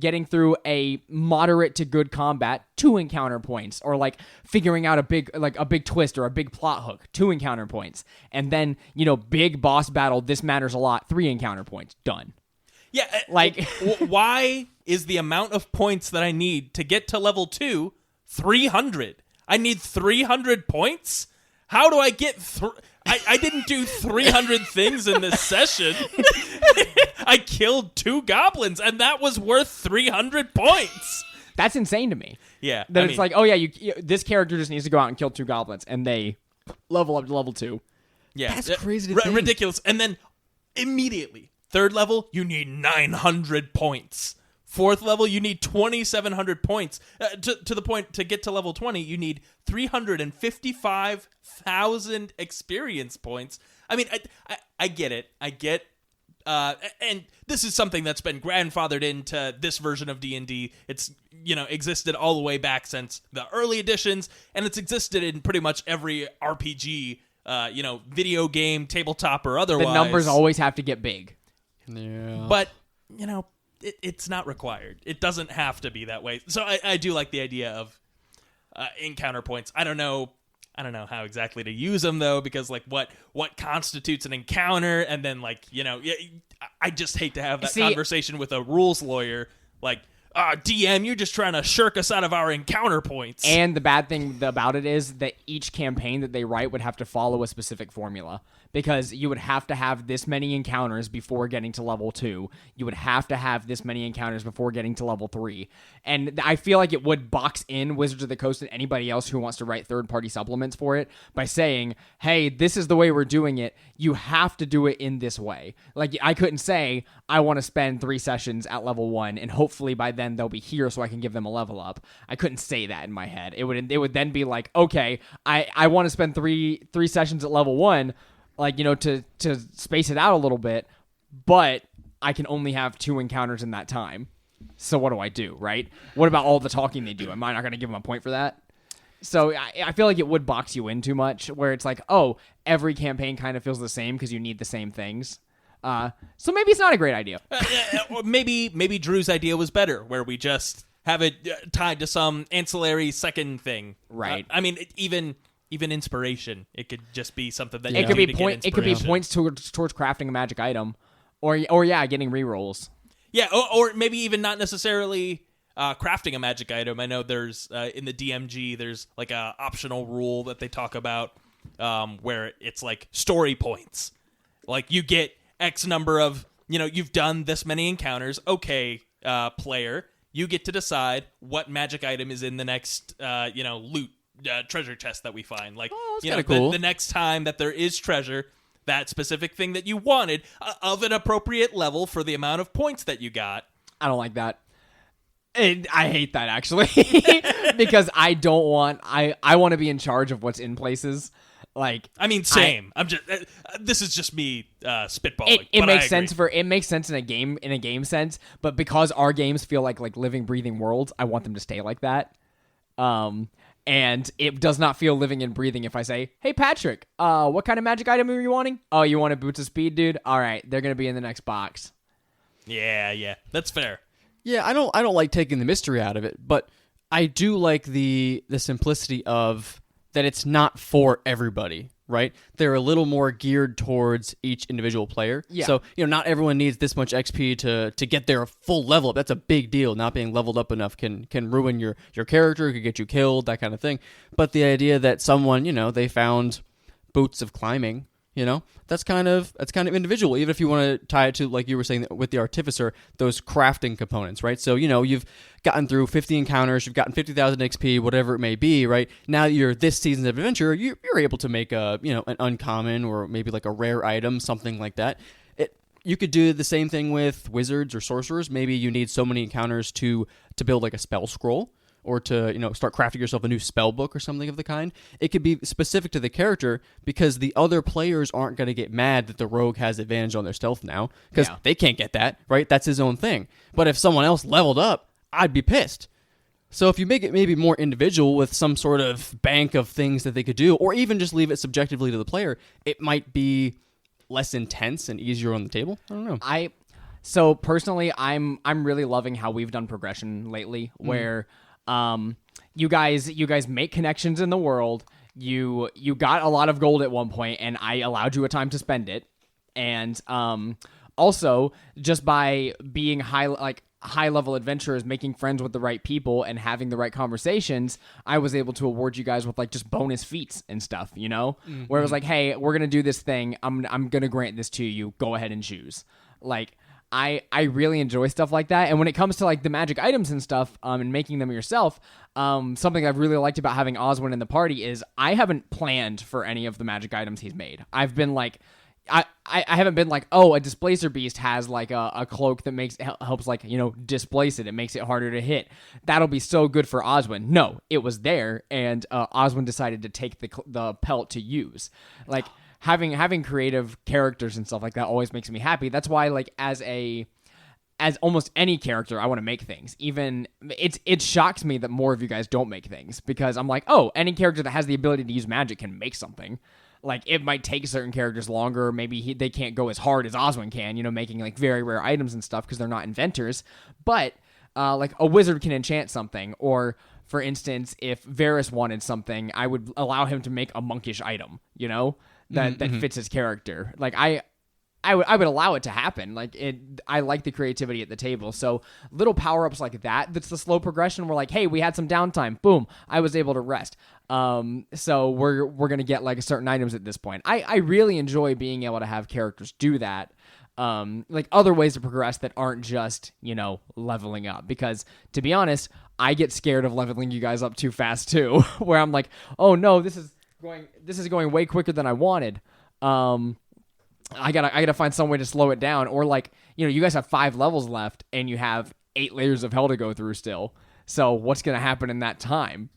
getting through a moderate to good combat, 2 encounter points. Or figuring out a big twist or a big plot hook, 2 encounter points. And then, big boss battle, this matters a lot, 3 encounter points. Done. Yeah, why is the amount of points that I need to get to level 2 300? I need 300 points? How do I get I didn't do 300 things in this session. I killed 2 goblins, and that was worth 300 points. That's insane to me. Yeah. This character just needs to go out and kill 2 goblins, and they level up to level 2. Yeah. That's crazy to think. Ridiculous. And then immediately, 3rd level, you need 900 points. 4th level, you need 2,700 points. To the point, to get to level 20, you need 355,000 experience points. I mean, I get it. And this is something that's been grandfathered into this version of D&D. It's, existed all the way back since the early editions, and it's existed in pretty much every RPG, video game, tabletop, or otherwise. The numbers always have to get big. Yeah. But, it's not required. It doesn't have to be that way. So I do like the idea of encounter points. I don't know how exactly to use them, though, because what constitutes an encounter, and then I just hate to have that conversation with a rules lawyer. DM, you're just trying to shirk us out of our encounter points. And the bad thing about it is that each campaign that they write would have to follow a specific formula, because you would have to have this many encounters before getting to level 2. You would have to have this many encounters before getting to level 3. And I feel like it would box in Wizards of the Coast and anybody else who wants to write third-party supplements for it by saying, hey, this is the way we're doing it. You have to do it in this way. I couldn't say, I want to spend 3 sessions at level 1, and hopefully by then they'll be here so I can give them a level up. I couldn't say that in my head. It would then be okay, I want to spend three sessions at level 1, to space it out a little bit, but I can only have 2 encounters in that time. So what do I do, right? What about all the talking they do? Am I not going to give them a point for that? So I feel like it would box you in too much, where it's like, oh, every campaign kind of feels the same because you need the same things. So maybe it's not a great idea. Or maybe Drew's idea was better, where we just have it tied to some ancillary second thing. Right. I mean, even inspiration. It could just be something that It you could do be to get it could be inspiration. points towards crafting a magic item, or getting rerolls. Yeah, or maybe even not necessarily crafting a magic item. I know there's in the DMG there's like a optional rule that they talk about where it's like story points. Like you get X number of, you've done this many encounters. Okay, player, you get to decide what magic item is in the next loot treasure chest that we find. Like, that's kinda cool. The next time that there is treasure, that specific thing that you wanted of an appropriate level for the amount of points that you got. I don't like that. I hate that actually because I don't want I want to be in charge of what's in places. Like, I mean, same. I'm just this is just me spitballing. It but makes I agree. sense in a game sense, but because our games feel like living, breathing worlds, I want them to stay like that. And it does not feel living and breathing if I say, "Hey Patrick, what kind of magic item are you wanting? Oh, you wanted Boots of Speed, dude? All right, they're gonna be in the next box." Yeah, that's fair. Yeah, I don't like taking the mystery out of it, but I do like the simplicity of that it's not for everybody, right? They're a little more geared towards each individual player. Yeah. So, not everyone needs this much XP to get their full level up. That's a big deal. Not being leveled up enough can ruin your character, could get you killed, that kind of thing. But the idea that someone, they found boots of climbing, that's kind of individual, even if you want to tie it to, like you were saying with the Artificer, those crafting components, right? So, you've gotten through 50 encounters, you've gotten 50,000 XP, whatever it may be, right? Now that you're this season of adventure, you're able to make an uncommon or maybe like a rare item, something like that. You could do the same thing with wizards or sorcerers. Maybe you need so many encounters to build like a spell scroll, or to start crafting yourself a new spell book or something of the kind. It could be specific to the character because the other players aren't going to get mad that the rogue has advantage on their stealth now because they can't get that, right? That's his own thing. But if someone else leveled up, I'd be pissed. So if you make it maybe more individual with some sort of bank of things that they could do, or even just leave it subjectively to the player, it might be less intense and easier on the table. I don't know. So personally, I'm really loving how we've done progression lately, where you guys make connections in the world. You got a lot of gold at one point, and I allowed you a time to spend it. And also, just by being high level adventurers, making friends with the right people and having the right conversations, I was able to award you guys with just bonus feats and stuff, Mm-hmm. where it was like, hey, we're gonna do this thing. I'm gonna grant this to you. Go ahead and choose. I really enjoy stuff like that. And when it comes to the magic items and stuff, and making them yourself, something I've really liked about having Oswin in the party is I haven't planned for any of the magic items he's made. I've been I haven't been a Displacer Beast has a cloak that helps displace it. It makes it harder to hit. That'll be so good for Oswin. No, it was there, and Oswin decided to take the pelt to use. Having creative characters and stuff like that always makes me happy. That's why, as almost any character, I want to make things. Even it shocks me that more of you guys don't make things, because I'm like, oh, any character that has the ability to use magic can make something. It might take certain characters longer. Maybe they can't go as hard as Oswin can, making very rare items and stuff because they're not inventors. But a wizard can enchant something, or for instance, if Varys wanted something, I would allow him to make a monkish item, that fits his character. I would allow it to happen. I like the creativity at the table. So little power-ups like that's the slow progression. We're hey, we had some downtime. Boom, I was able to rest. So we're going to get certain items at this point. I really enjoy being able to have characters do that. Other ways to progress that aren't just, leveling up. Because to be honest, I get scared of leveling you guys up too fast too, where I'm oh no, this is going way quicker than I wanted. I gotta find some way to slow it down, or you guys have 5 levels left and you have 8 layers of hell to go through still. So what's gonna happen in that time?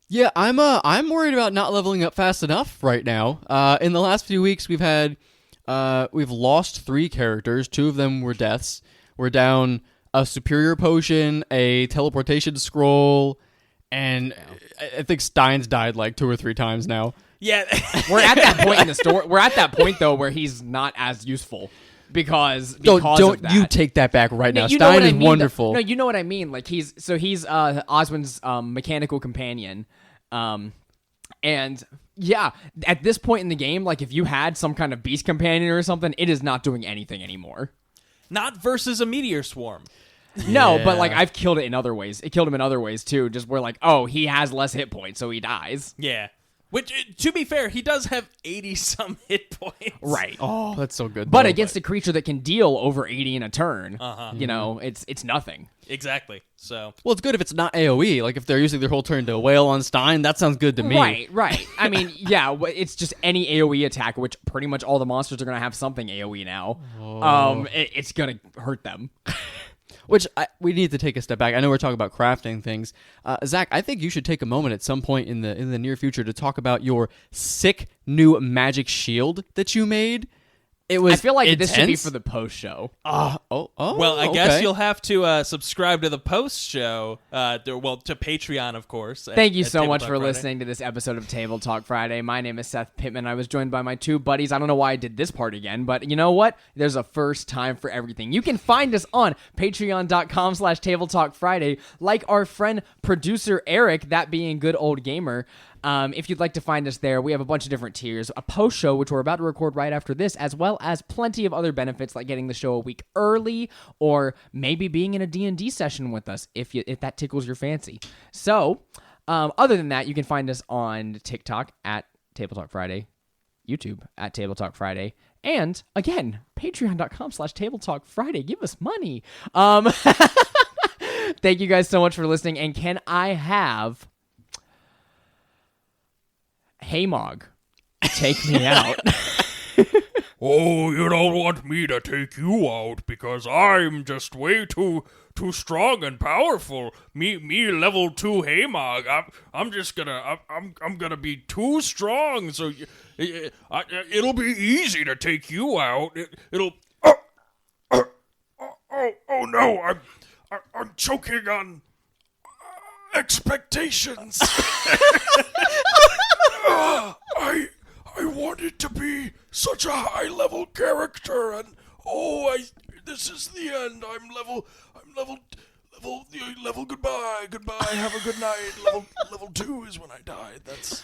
Yeah, I'm worried about not leveling up fast enough right now. In the last few weeks, we've lost 3 characters. 2 of them were deaths. We're down a superior potion, a teleportation scroll, And I think Stein's died like 2 or 3 times now. Yeah. We're at that point in the story. We're at that point though where he's not as useful because Don't of that. you take that back right now. You know Stein what I is mean, wonderful. No, you know what I mean. Like he's Oswin's mechanical companion, and yeah, at this point in the game, like if you had some kind of beast companion or something, it is not doing anything anymore. Not versus a meteor swarm. No, Yeah. but like I've killed it in other ways. It killed him in other ways too. Just where like, oh, he has less hit points, so he dies. Yeah. Which, to be fair, he does have 80-some hit points. Right. Oh, that's so good. But though. against a creature that can deal over 80 in a turn, you know, Mm-hmm. it's nothing. Exactly. So. Well, it's good if it's not AoE. Like if they're using their whole turn to wail on Stein, that sounds good to me. Right. I mean, yeah, it's just any AoE attack, which pretty much all the monsters are going to have something AoE now. It's going to hurt them. Which we need to take a step back. I know we're talking about crafting things. Zach, I think you should take a moment at some point in the near future to talk about your sick new magic shield that you made. It was I feel like this should be intense. for the post show. Well, I guess you'll have to subscribe to the post show. To Patreon, of course. Thank you at so much TableTalk for Friday. listening to this episode of Table Talk Friday. My name is Seth Pittman. I was joined by my 2 buddies. I don't know why I did this part again, but you know what? There's a first time for everything. You can find us on patreon.com/tabletalkfriday, like our friend producer Eric, that being good old gamer. If you'd like to find us there, we have a bunch of different tiers, a post show, which we're about to record right after this, as well as plenty of other benefits like getting the show a week early or maybe being in a D&D session with us if that tickles your fancy. So, other than that, you can find us on TikTok at Table Talk Friday, YouTube at Table Talk Friday, and again, patreon.com/Table Talk Friday. Give us money. Thank you guys so much for listening, and can I have Hey Mog, take me out. Oh, you don't want me to take you out because I'm just way too strong and powerful. Me level 2 Haymog. I'm just gonna I'm gonna be too strong. So it'll be easy to take you out. It'll oh no, I'm choking on expectations. I wanted to be such a high-level character, and this is the end. I'm level. Goodbye. Have a good night. Level 2 is when I died. That's.